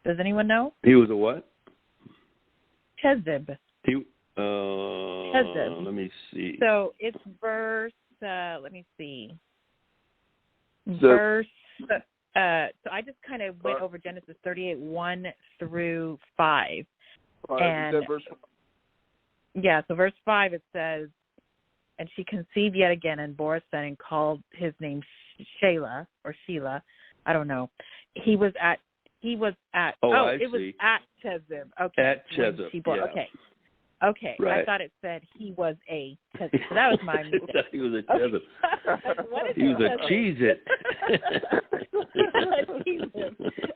Does anyone know? He was a what? Chezib. Chezib. Let me see. So it's verse, let me see. Verse... so I just kind of went over Genesis 38, 1 through 5. And so verse 5, it says, and she conceived yet again and bore a son and called his name Shelah. I don't know. It was at Chezib. Okay. At Chezib, Okay, right. I thought it said he was a Chezib. So that was my mistake. He was a Chezib. He was a Cheez-It.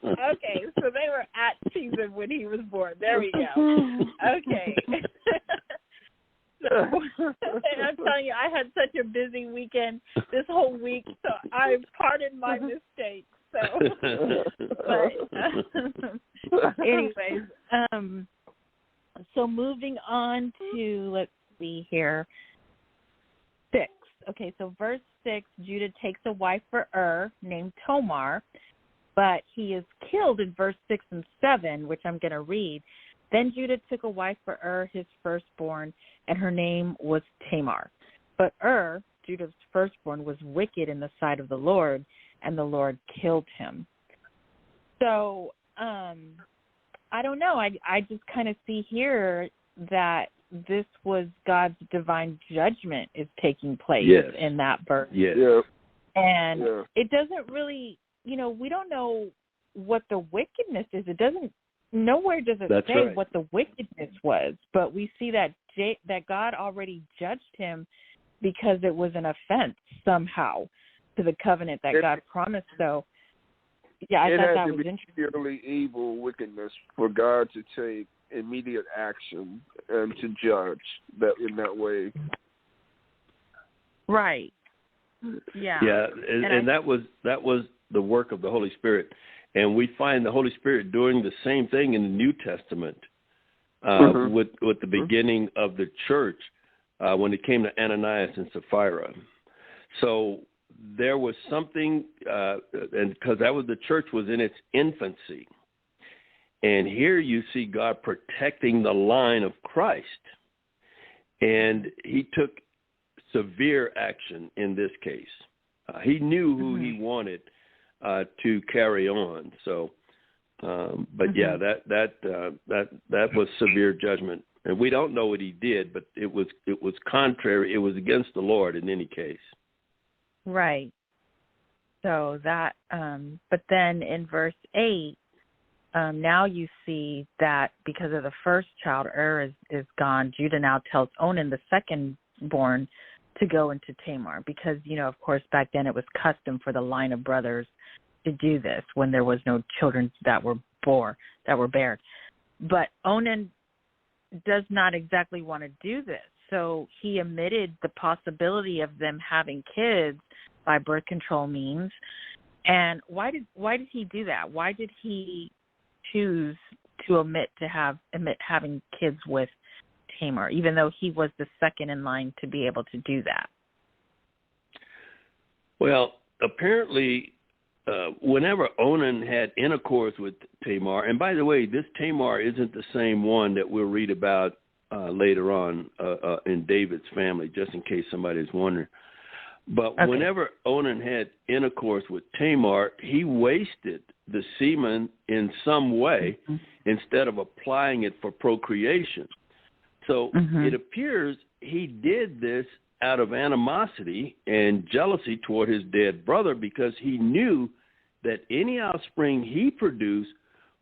Okay, so they were at Cheez-It when he was born. There we go. Okay. So, and I'm telling you, I had such a busy weekend this whole week, so I pardoned my mistake. Anyways, so moving on to, let's see here, 6. Okay, so verse 6, Judah takes a wife for named Tamar, but he is killed in verse 6 and 7, which I'm going to read. Then Judah took a wife for his firstborn, and her name was Tamar. But Judah's firstborn, was wicked in the sight of the Lord, and the Lord killed him. So, I don't know. I just kind of see here that this was God's divine judgment is taking place in that verse. Yes. And it doesn't really, we don't know what the wickedness is. It doesn't, nowhere does it say what the wickedness was, but we see that God already judged him because it was an offense somehow to the covenant that God promised. So, I thought that was interesting. It had to be evil wickedness for God to take immediate action and to judge that in that way. Right. Yeah. Yeah, and that was the work of the Holy Spirit, and we find the Holy Spirit doing the same thing in the New Testament with the beginning of the church when it came to Ananias and Sapphira. So there was something, and because the church was in its infancy. And here you see God protecting the line of Christ. And he took severe action in this case. He knew who he wanted to carry on. So, that was severe judgment. And we don't know what he did, but it was contrary. It was against the Lord in any case. Right. So that, but then in verse 8, now you see that because of the first child, is gone, Judah now tells Onan, the second born, to go into Tamar because, of course, back then it was custom for the line of brothers to do this when there was no children that were bared. But Onan does not exactly want to do this. So he omitted the possibility of them having kids by birth control means. And why did he do that? Why did he choose to omit having kids with Tamar, even though he was the second in line to be able to do that? Well, apparently, whenever Onan had intercourse with Tamar, and by the way, this Tamar isn't the same one that we'll read about later on in David's family, just in case somebody's wondering. But okay. Whenever Onan had intercourse with Tamar, he wasted the semen in some way instead of applying it for procreation. So it appears he did this out of animosity and jealousy toward his dead brother because he knew that any offspring he produced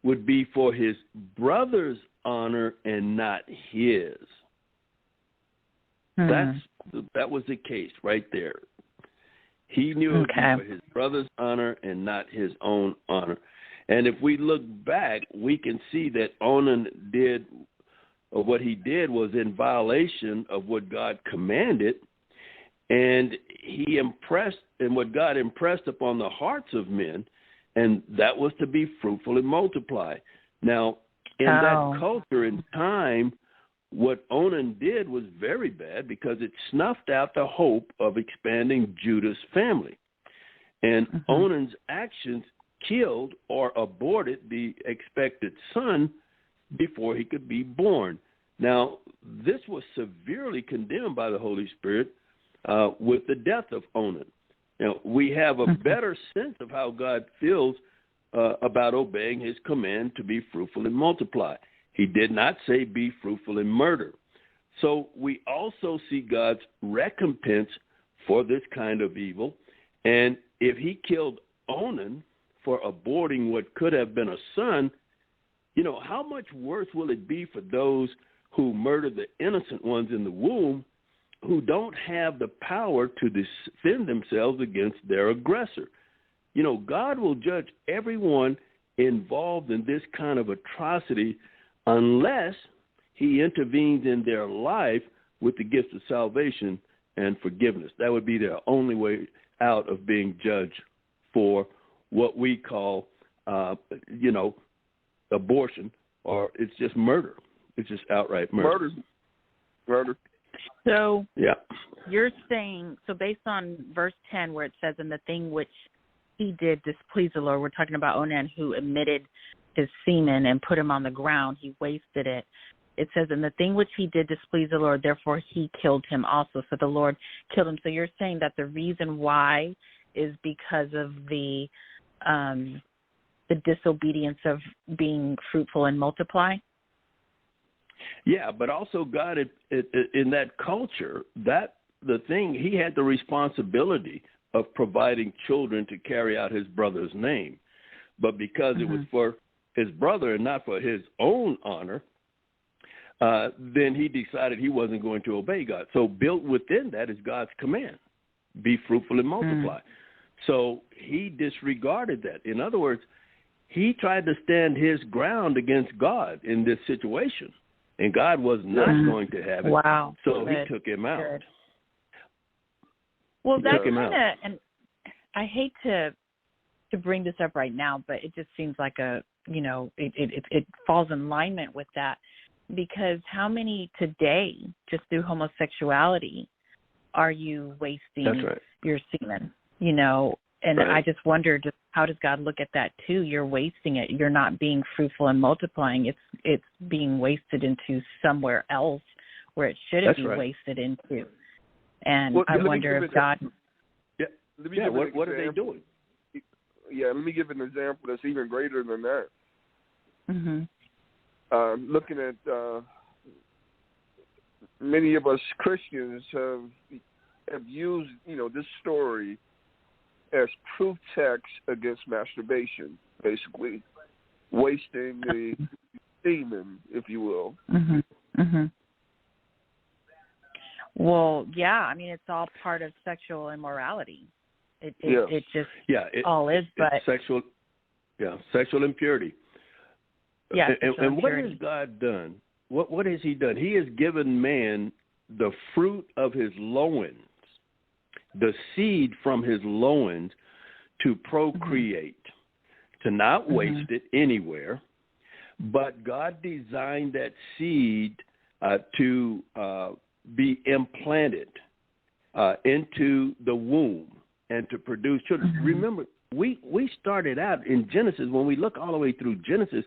would be for his brother's honor and not his. That was the case right there. He knew it would be for his brother's honor and not his own honor. And if we look back, we can see that Onan did, or what he did was in violation of what God commanded, and he impressed, and what God impressed upon the hearts of men, and that was to be fruitful and multiply. Now, in that culture and time, what Onan did was very bad because it snuffed out the hope of expanding Judah's family. And Onan's actions killed or aborted the expected son before he could be born. Now, this was severely condemned by the Holy Spirit with the death of Onan. Now, we have a better sense of how God feels about obeying his command to be fruitful and multiply. He did not say be fruitful and murder. So we also see God's recompense for this kind of evil. And if he killed Onan for aborting what could have been a son, how much worse will it be for those who murder the innocent ones in the womb who don't have the power to defend themselves against their aggressor? God will judge everyone involved in this kind of atrocity unless he intervenes in their life with the gift of salvation and forgiveness. That would be their only way out of being judged for what we call, abortion, or it's just murder. It's just outright murder. Murder. So you're saying, so based on verse 10 where it says, "In the thing which he did displease the Lord," we're talking about Onan who emitted his semen and put him on the ground. He wasted it. It says, "In the thing which he did displease the Lord, therefore he killed him also." So the Lord killed him. So you're saying that the reason why is because of the disobedience of being fruitful and multiply? Yeah, but also God, in that culture, he had the responsibility of providing children to carry out his brother's name. But because it was for his brother and not for his own honor, then he decided he wasn't going to obey God. So built within that is God's command, be fruitful and multiply. So he disregarded that. In other words, he tried to stand his ground against God in this situation, and God was not going to have it. Wow. So he took him out. Good. Well, that's kind of, and I hate to bring this up right now, but it just seems like it falls in alignment with that, because how many today, just through homosexuality, are you wasting your semen? And I just wonder, how does God look at that too? You're wasting it. You're not being fruitful and multiplying. It's being wasted into somewhere else where it shouldn't be wasted into. And I wonder if God. What are they doing? Yeah, let me give an example that's even greater than that. Looking at many of us Christians have used this story as proof text against masturbation, basically. wasting the semen, if you will. Well, yeah, I mean, it's all part of sexual immorality. It just all is, but sexual impurity. Yeah, and what has God done? What has He done? He has given man the fruit of his loins, the seed from his loins, to procreate, to not waste it anywhere. But God designed that seed to be implanted into the womb and to produce children. Remember, we started out in Genesis. When we look all the way through Genesis,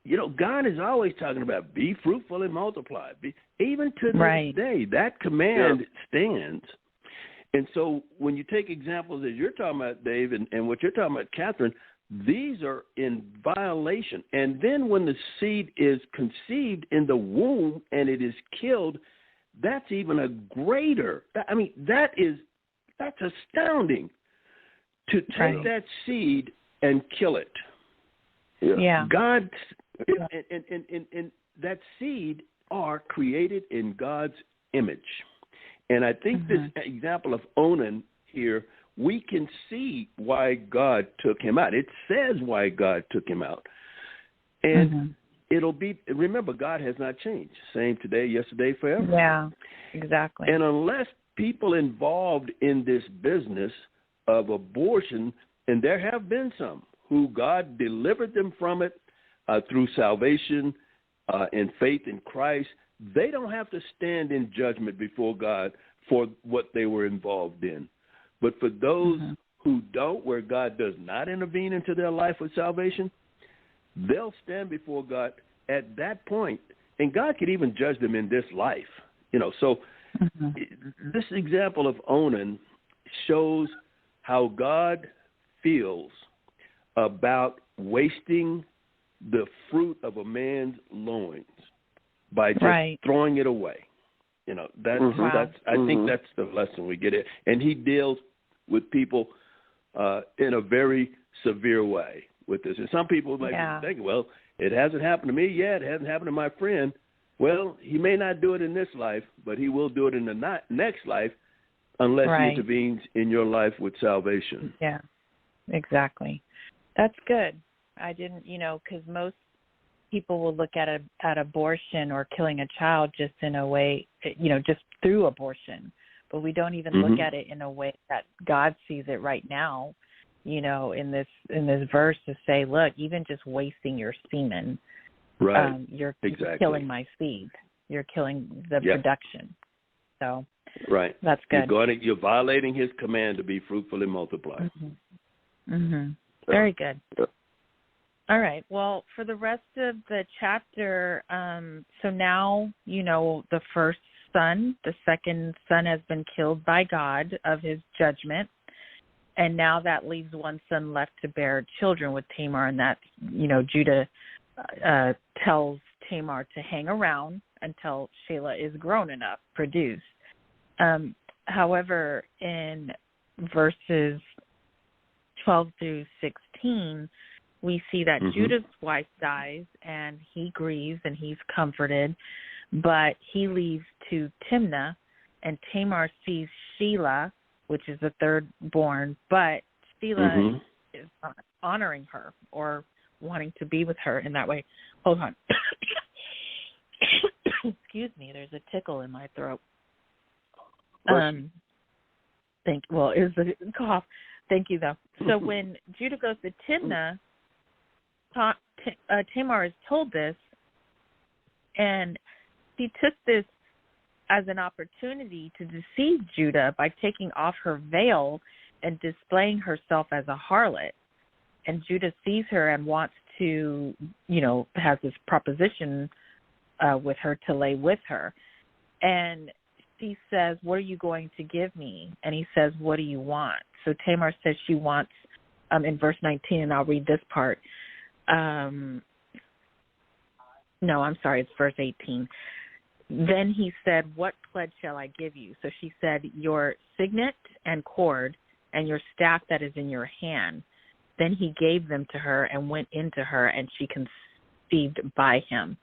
you know, God is always talking about be fruitful and multiply. Even to this day, that command stands. And so when you take examples as you're talking about, Dave, and what you're talking about, Catherine, these are in violation. And then when the seed is conceived in the womb and it is killed, that's even a greater. I mean, that's astounding to take that seed and kill it. Yeah. God and that seed are created in God's image. And I think this example of Onan here, we can see why God took him out. It says why God took him out. And it'll be, remember, God has not changed. Same today, yesterday, forever. Yeah, exactly. And unless people involved in this business of abortion, and there have been some who God delivered them from it through salvation and faith in Christ, they don't have to stand in judgment before God for what they were involved in. But for those who don't, where God does not intervene into their life with salvation, they'll stand before God at that point, and God could even judge them in this life. You know, so this example of Onan shows how God feels about wasting the fruit of a man's loins by just throwing it away. You know, that's I think that's the lesson we get it. And he deals with people in a very severe way with this. And some people might be thinking, well, it hasn't happened to me yet. It hasn't happened to my friend. Well, he may not do it in this life, but he will do it in the next life unless he intervenes in your life with salvation. Yeah, exactly. That's good. I didn't, because most people will look at abortion or killing a child just in a way, just through abortion. But we don't even look at it in a way that God sees it right now, in this verse to say, look, even just wasting your semen, you're killing my seed. You're killing the production. So that's good. You're violating his command to be fruitful and multiply. Very good. All right. Well, for the rest of the chapter, so now, the first son, the second son has been killed by God of his judgment. And now that leaves one son left to bear children with Tamar. And that, Judah tells Tamar to hang around until Shelah is grown enough, produce. However, in verses 12 through 16, we see that Judah's wife dies, and he grieves, and he's comforted, but he leaves to Timnah, and Tamar sees Shelah, which is the third born, but Shelah is not honoring her or wanting to be with her in that way. Hold on. Excuse me, there's a tickle in my throat. It was a cough. Thank you, though. So when Judah goes to Timnah, Tamar is told this, and she took this as an opportunity to deceive Judah by taking off her veil and displaying herself as a harlot. And Judah sees her and wants to, has this proposition with her to lay with her. And she says, what are you going to give me? And he says, what do you want? So Tamar says she wants, in verse 19, and I'll read this part. No, I'm sorry, it's verse 18. Then he said, what pledge shall I give you? So she said, your signet and cord and your staff that is in your hand. Then he gave them to her and went into her, and she conceived by him.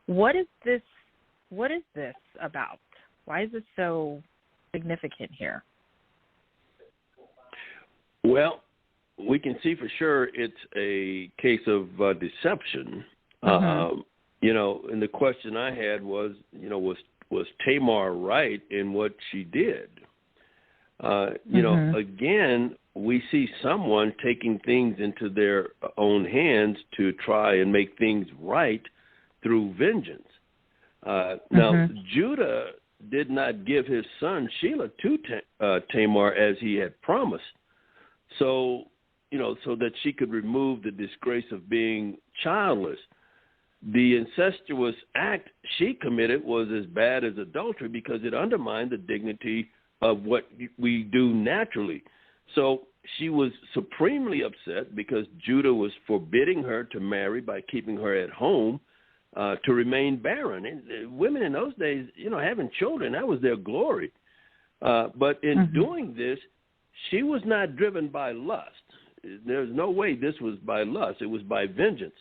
What is this about? Why is it so significant here? Well, we can see for sure it's a case of deception. And the question I had was, was Tamar right in what she did? Again, we see someone taking things into their own hands to try and make things right through vengeance. Now, Judah did not give his son Shelah to Tamar as he had promised, so that she could remove the disgrace of being childless. The incestuous act she committed was as bad as adultery because it undermined the dignity of what we do naturally. So she was supremely upset because Judah was forbidding her to marry by keeping her at home to remain barren. And women in those days, having children, that was their glory. But in doing this, she was not driven by lust. There's no way this was by lust. It was by vengeance.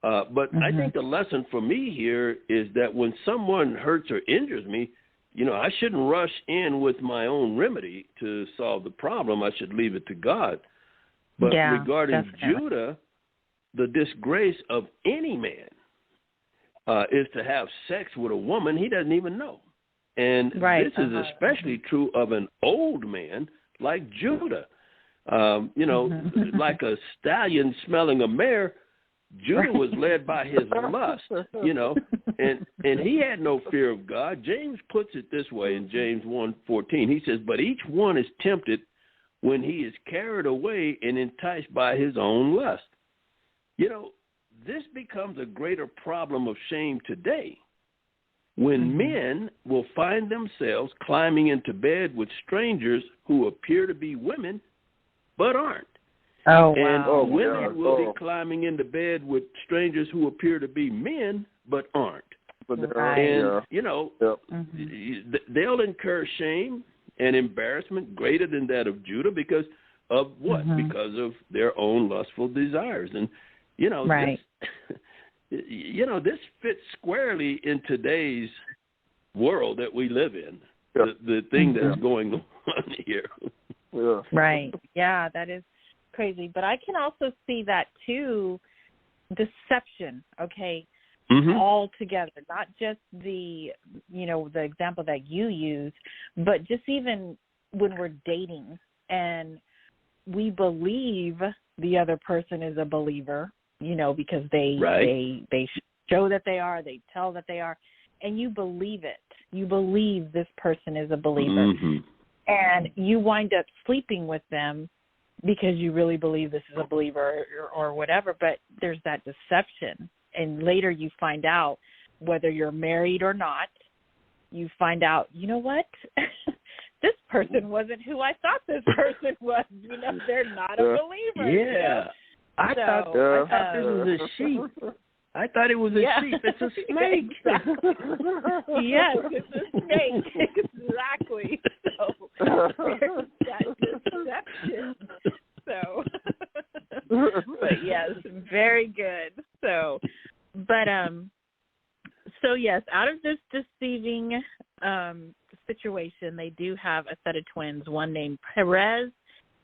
But I think the lesson for me here is that when someone hurts or injures me, I shouldn't rush in with my own remedy to solve the problem. I should leave it to God. But regarding Judah, the disgrace of any man is to have sex with a woman he doesn't even know. And this is especially true of an old man like Judah. Like a stallion smelling a mare, Judah was led by his lust, and he had no fear of God. James puts it this way in James 1:14. He says, but each one is tempted when he is carried away and enticed by his own lust. This becomes a greater problem of shame today when men will find themselves climbing into bed with strangers who appear to be women but aren't. And women will be climbing into bed with strangers who appear to be men but aren't. And, they'll incur shame and embarrassment greater than that of Judah because of what? Because of their own lustful desires. And, this fits squarely in today's world that we live in, the thing that's going on here. Right. Yeah, that is crazy. But I can also see that, too, deception, all together, not just the example that you use, but just even when we're dating and we believe the other person is a believer, because they show that they are, they tell that they are, and you believe it. You believe this person is a believer. And you wind up sleeping with them because you really believe this is a believer or whatever, but there's that deception. And later you find out, whether you're married or not, you find out, you know what? This person wasn't who I thought this person was. They're not a believer. Yeah. I thought this was a sheep. I thought it was a sheep. It's a snake. Yes, it's a snake. Exactly. So there's that deception. So, but yes, very good. So yes, out of this deceiving situation, they do have a set of twins, one named Perez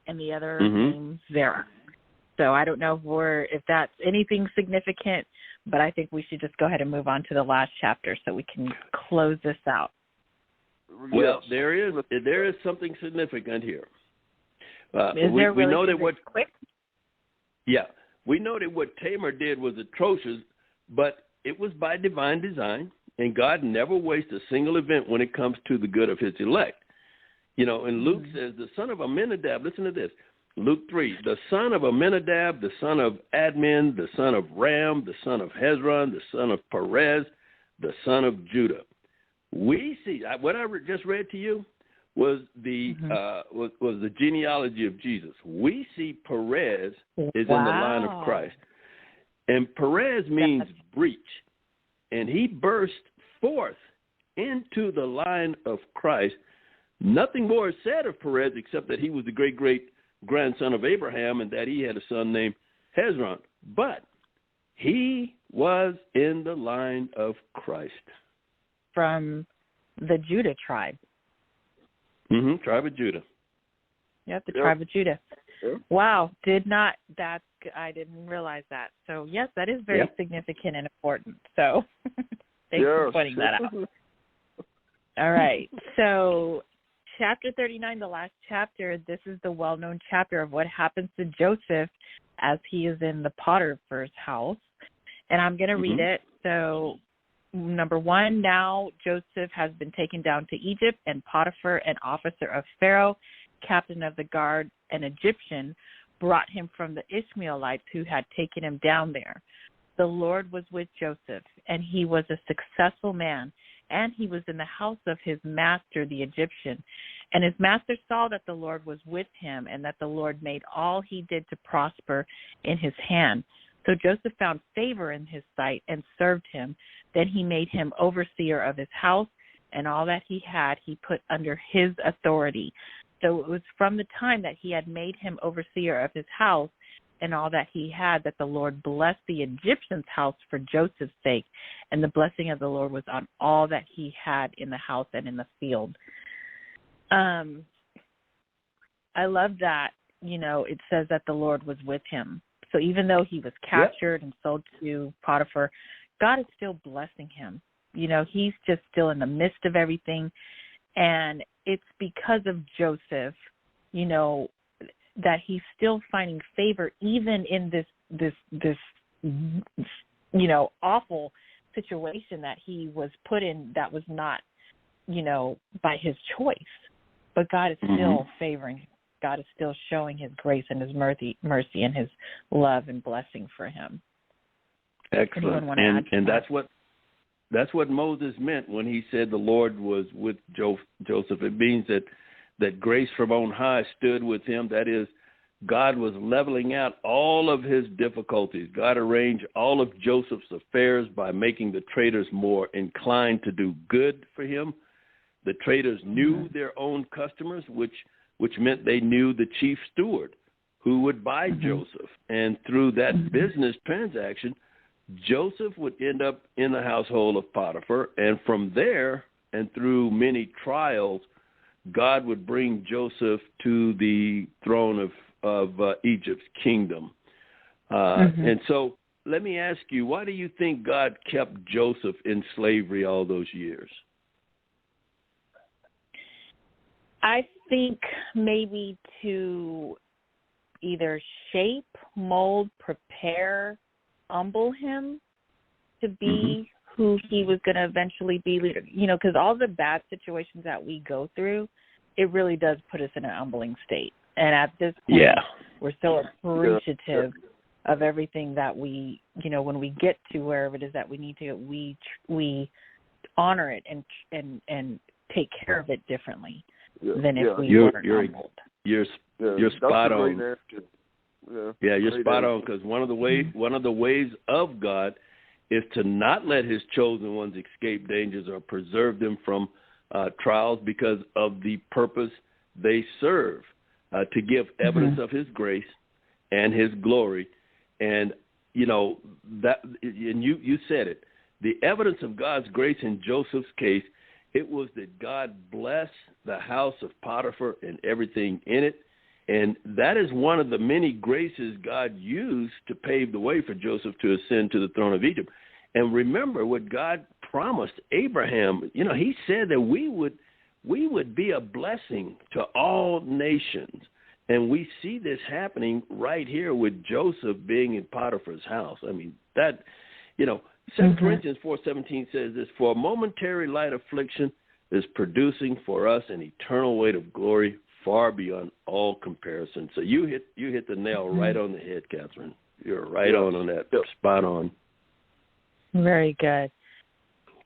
and the other named Zerah. So I don't know if that's anything significant, but I think we should just go ahead and move on to the last chapter so we can close this out. Well, there is something significant here. We know that what quick? Yeah, we know that what Tamar did was atrocious, but it was by divine design, and God never wastes a single event when it comes to the good of his elect. And Luke says, the son of Amminadab, listen to this, Luke 3, the son of Amminadab, the son of Admin, the son of Ram, the son of Hezron, the son of Perez, the son of Judah. We see, what I just read to you was the was the genealogy of Jesus. We see Perez is in the line of Christ. And Perez means breach. And he burst forth into the line of Christ. Nothing more is said of Perez except that he was the great grandson of Abraham and that he had a son named Hezron. But he was in the line of Christ. From the Judah tribe. Tribe of Judah. Yep, the tribe of Judah. Yep. Wow, I didn't realize that. So, yes, that is very significant and important. So, thanks for pointing that out. All right, so chapter 39, the last chapter, this is the well-known chapter of what happens to Joseph as he is in the Potiphar's house. And I'm going to read it. So, number 1, now Joseph has been taken down to Egypt, and Potiphar, an officer of Pharaoh, captain of the guard, an Egyptian, brought him from the Ishmaelites who had taken him down there. The Lord was with Joseph, and he was a successful man, and he was in the house of his master, the Egyptian. And his master saw that the Lord was with him, and that the Lord made all he did to prosper in his hand. So Joseph found favor in his sight and served him. Then he made him overseer of his house, and all that he had he put under his authority. So it was from the time that he had made him overseer of his house and all that he had that the Lord blessed the Egyptian's house for Joseph's sake, and the blessing of the Lord was on all that he had in the house and in the field. I love that, it says that the Lord was with him. So even though he was captured and sold to Potiphar, God is still blessing him. He's just still in the midst of everything. And it's because of Joseph, that he's still finding favor even in this awful situation that he was put in that was not, by his choice. But God is still favoring him. God is still showing his grace and his mercy and his love and blessing for him. Excellent. And that's what Moses meant when he said the Lord was with Joseph. It means that grace from on high stood with him. That is, God was leveling out all of his difficulties. God arranged all of Joseph's affairs by making the traders more inclined to do good for him. The traders knew their own customers, which meant they knew the chief steward who would buy Joseph. And through that business transaction, Joseph would end up in the household of Potiphar. And from there, and through many trials, God would bring Joseph to the throne of Egypt's kingdom. And so let me ask you, why do you think God kept Joseph in slavery all those years? I think maybe to either shape, mold, prepare, humble him to be who he was going to eventually be, because all the bad situations that we go through, it really does put us in an humbling state. And at this point, we're so appreciative of everything that we, when we get to wherever it is that we need to, we honor it and take care of it differently than if we weren't humbled. You're spot on. You're spot on, because one of the ways of God is to not let his chosen ones escape dangers or preserve them from trials because of the purpose they serve, to give evidence of his grace and his glory. And you said it, the evidence of God's grace in Joseph's case, it was that God blessed the house of Potiphar and everything in it. And that is one of the many graces God used to pave the way for Joseph to ascend to the throne of Egypt. And remember what God promised Abraham. He said that we would be a blessing to all nations. And we see this happening right here with Joseph being in Potiphar's house. I mean, that, 2 Corinthians 4:17 says this, for a momentary light affliction is producing for us an eternal weight of glory far beyond all comparison. So you hit the nail right on the head, Catherine. You're right on that. Spot on. Very good.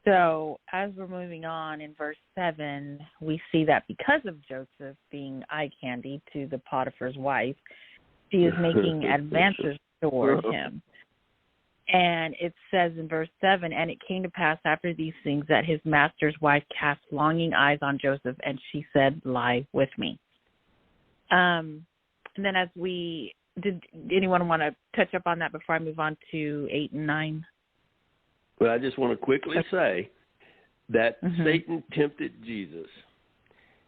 So as we're moving on in verse 7, we see that because of Joseph being eye candy to the Potiphar's wife, she is making advances toward him. And it says in verse 7, and it came to pass after these things that his master's wife cast longing eyes on Joseph, and she said, lie with me. And then did anyone want to touch up on that before I move on to 8 and 9? Well, I just want to quickly say that Satan tempted Jesus,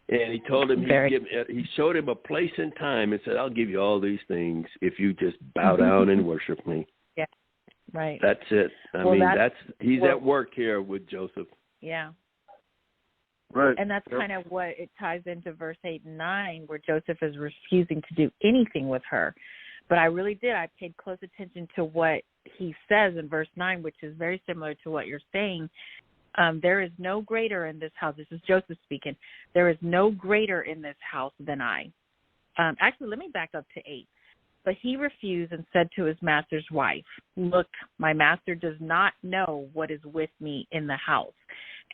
and he told him he showed him a place and time and said, "I'll give you all these things if you just bow down and worship me." Yeah, right. That's it. I mean, he's at work here with Joseph. Yeah. Right. And that's kind of what it ties into verse 8 and 9, where Joseph is refusing to do anything with her. But I really did. I paid close attention to what he says in verse 9, which is very similar to what you're saying. There is no greater in this house. This is Joseph speaking. There is no greater in this house than I. Actually, let me back up to 8. But he refused and said to his master's wife, "Look, my master does not know what is with me in the house,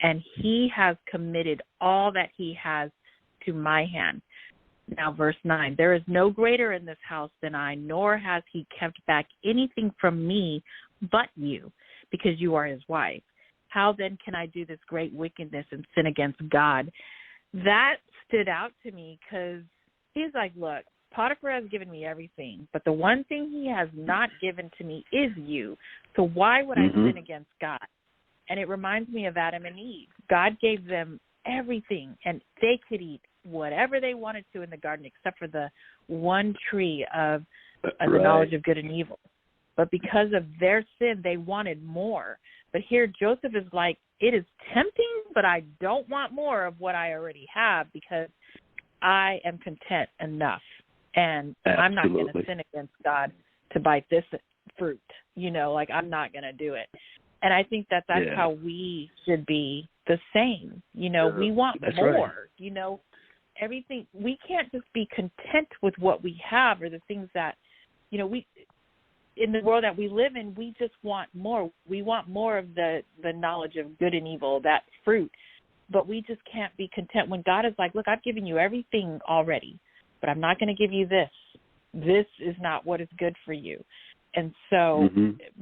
and he has committed all that he has to my hand." Now, verse 9, there is no greater in this house than I, nor has he kept back anything from me but you, because you are his wife. How then can I do this great wickedness and sin against God? That stood out to me because he's like, look, Potiphar has given me everything, but the one thing he has not given to me is you. So why would I sin against God? And it reminds me of Adam and Eve. God gave them everything, and they could eat whatever they wanted to in the garden except for the one tree of the knowledge of good and evil. But because of their sin, they wanted more. But here Joseph is like, it is tempting, but I don't want more of what I already have because I am content enough. And I'm not going to sin against God to bite this fruit. Like I'm not going to do it. And I think that's how we should be the same. We want more. Right. Everything. We can't just be content with what we have or the things that, we in the world that we live in, we just want more. We want more of the knowledge of good and evil, that fruit. But we just can't be content when God is like, look, I've given you everything already, but I'm not going to give you this. This is not what is good for you. And so,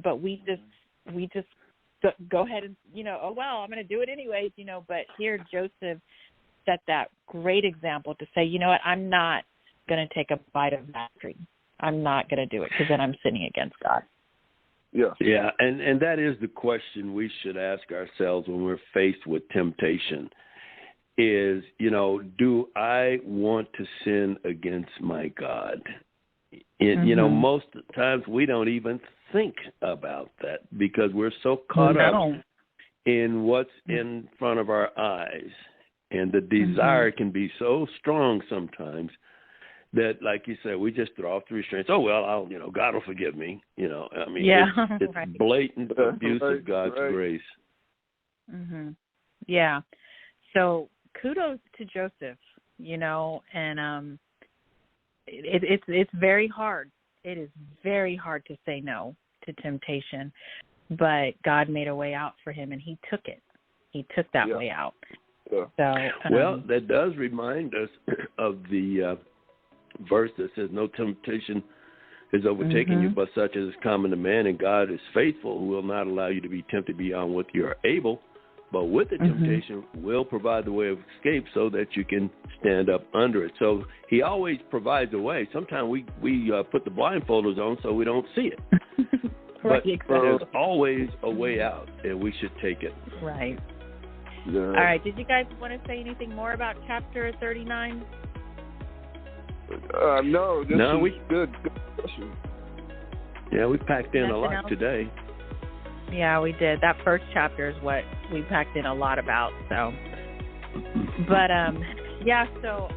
but we just go ahead and, oh, well, I'm going to do it anyways, but here Joseph set that great example to say, you know what, I'm not going to take a bite of that tree. I'm not going to do it because then I'm sinning against God. Yeah. Yeah, and that is the question we should ask ourselves when we're faced with temptation is, do I want to sin against my God? And, most of the times we don't even think about that because we're so caught up in what's in front of our eyes. And the desire can be so strong sometimes that, like you said, we just throw off the restraints. Oh, well, God will forgive me. It's right. blatant abuse of God's grace. Yeah. So kudos to Joseph, and it's very hard. It is very hard to say no to temptation, but God made a way out for him, and he took it. He took that way out. Yeah. So, well, that does remind us of the verse that says, no temptation is overtaking you, but such as is common to man, and God is faithful, who will not allow you to be tempted beyond what you are able, but with the temptation will provide the way of escape so that you can stand up under it. So he always provides a way. Sometimes we put the blindfolders on so we don't see it. Right, but there's always a way out, and we should take it. Right. Yeah. All right. Did you guys want to say anything more about chapter 39? No, this is good discussion. Yeah, we packed in a lot today. Yeah, we did. That first chapter is what we packed in a lot about. So, but so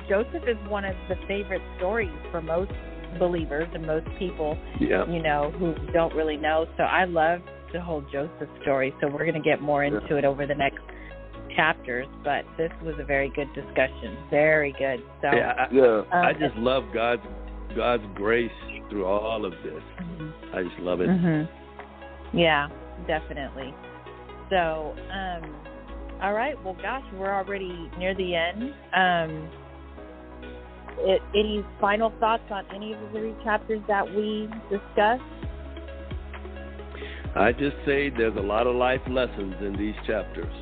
Joseph is one of the favorite stories for most believers and most people, who don't really know. So I love the whole Joseph story. So we're going to get more into it over the next chapters, but this was a very good discussion. Very good. So I just love God's grace through all of this. I just love it. Yeah, definitely. So, all right. Well, gosh, we're already near the end. Any final thoughts on any of the 3 chapters that we discussed? I just say there's a lot of life lessons in these chapters.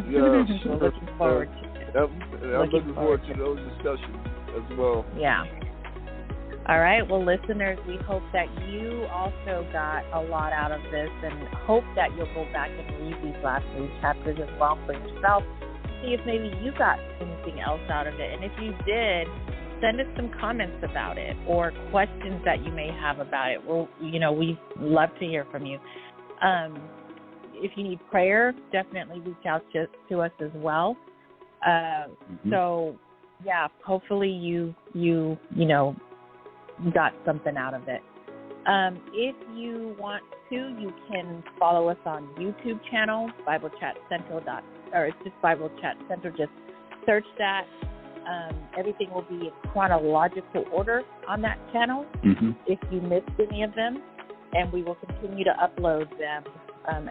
Yeah, we're looking forward to it. I'm looking forward to those discussions. as well. Yeah. All right. Well, listeners, we hope that you also got a lot out of this, and hope that you'll go back and read these last 3 chapters as well for yourself. See if maybe you got anything else out of it. And if you did, send us some comments about it or questions that you may have about it. We'd love to hear from you. If you need prayer, definitely reach out to us as well. So, yeah, hopefully you got something out of it. If you want to, you can follow us on YouTube channel, Bible Chat Central, or it's just Bible Chat Central. Just search that. Everything will be in chronological order on that channel if you missed any of them, and we will continue to upload them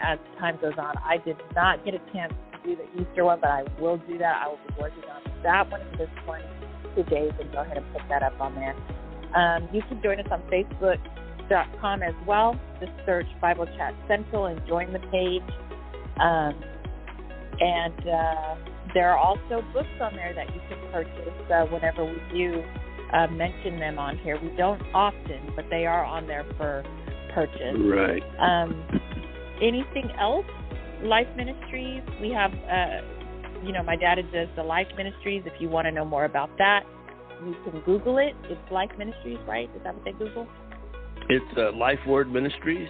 as time goes on. I did not get a chance to do the Easter one, but I will do that. I will be working on that one for this 22 days and go ahead and put that up on there. You can join us on Facebook.com as well. Just search Bible Chat Central and join the page. And there are also books on there that you can purchase whenever we do mention them on here. We don't often, but they are on there for purchase. Right. Anything else? Life Ministries. We have, my dad does the Life Ministries. If you want to know more about that, you can Google it. It's Life Ministries, right? Is that what they Google? It's Life Word Ministries.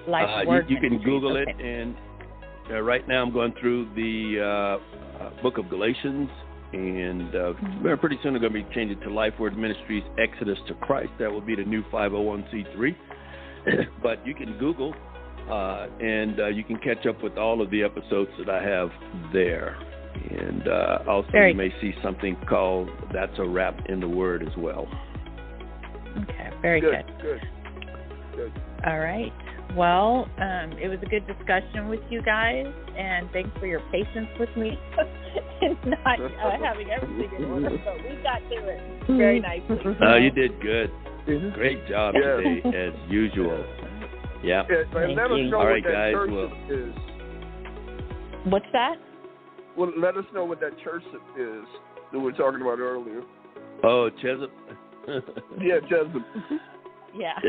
Life Word you can Ministries. Google it, Okay. and right now I'm going through the book of Galatians, and pretty soon I'm going to be changing to Life Word Ministries Exodus to Christ. That will be the new 501c3. But you can Google, and you can catch up with all of the episodes that I have there. And also you may see something called That's a Wrap in the Word as well. Okay, very good. Good. All right. Well, it was a good discussion with you guys, and thanks for your patience with me and not having everything in order, but we got to it very nicely. You did good. Great job today, as usual. Yeah. And let us know all what right, that guys, church is. What's that? Well, let us know what that church is that we were talking about earlier. Oh, Chesip. Yeah, Jessup. Yeah.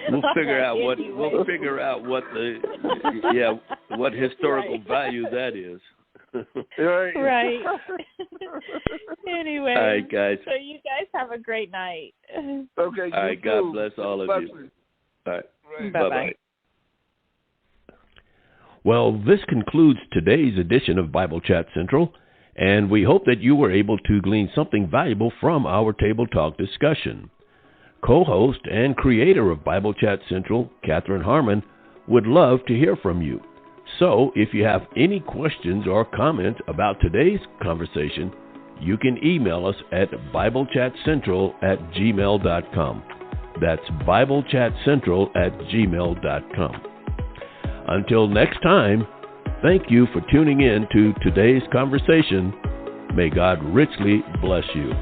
We'll figure out what historical value that is. Right. Anyway. All right, guys. So you guys have a great night. Okay. All right. God bless all of you. All right. Bye-bye. Well, this concludes today's edition of Bible Chat Central, and we hope that you were able to glean something valuable from our Table Talk discussion. Co-host and creator of Bible Chat Central, Catherine Harmon, would love to hear from you. So if you have any questions or comments about today's conversation, you can email us at BibleChatCentral@gmail.com. That's BibleChatCentral@gmail.com. Until next time, thank you for tuning in to today's conversation. May God richly bless you.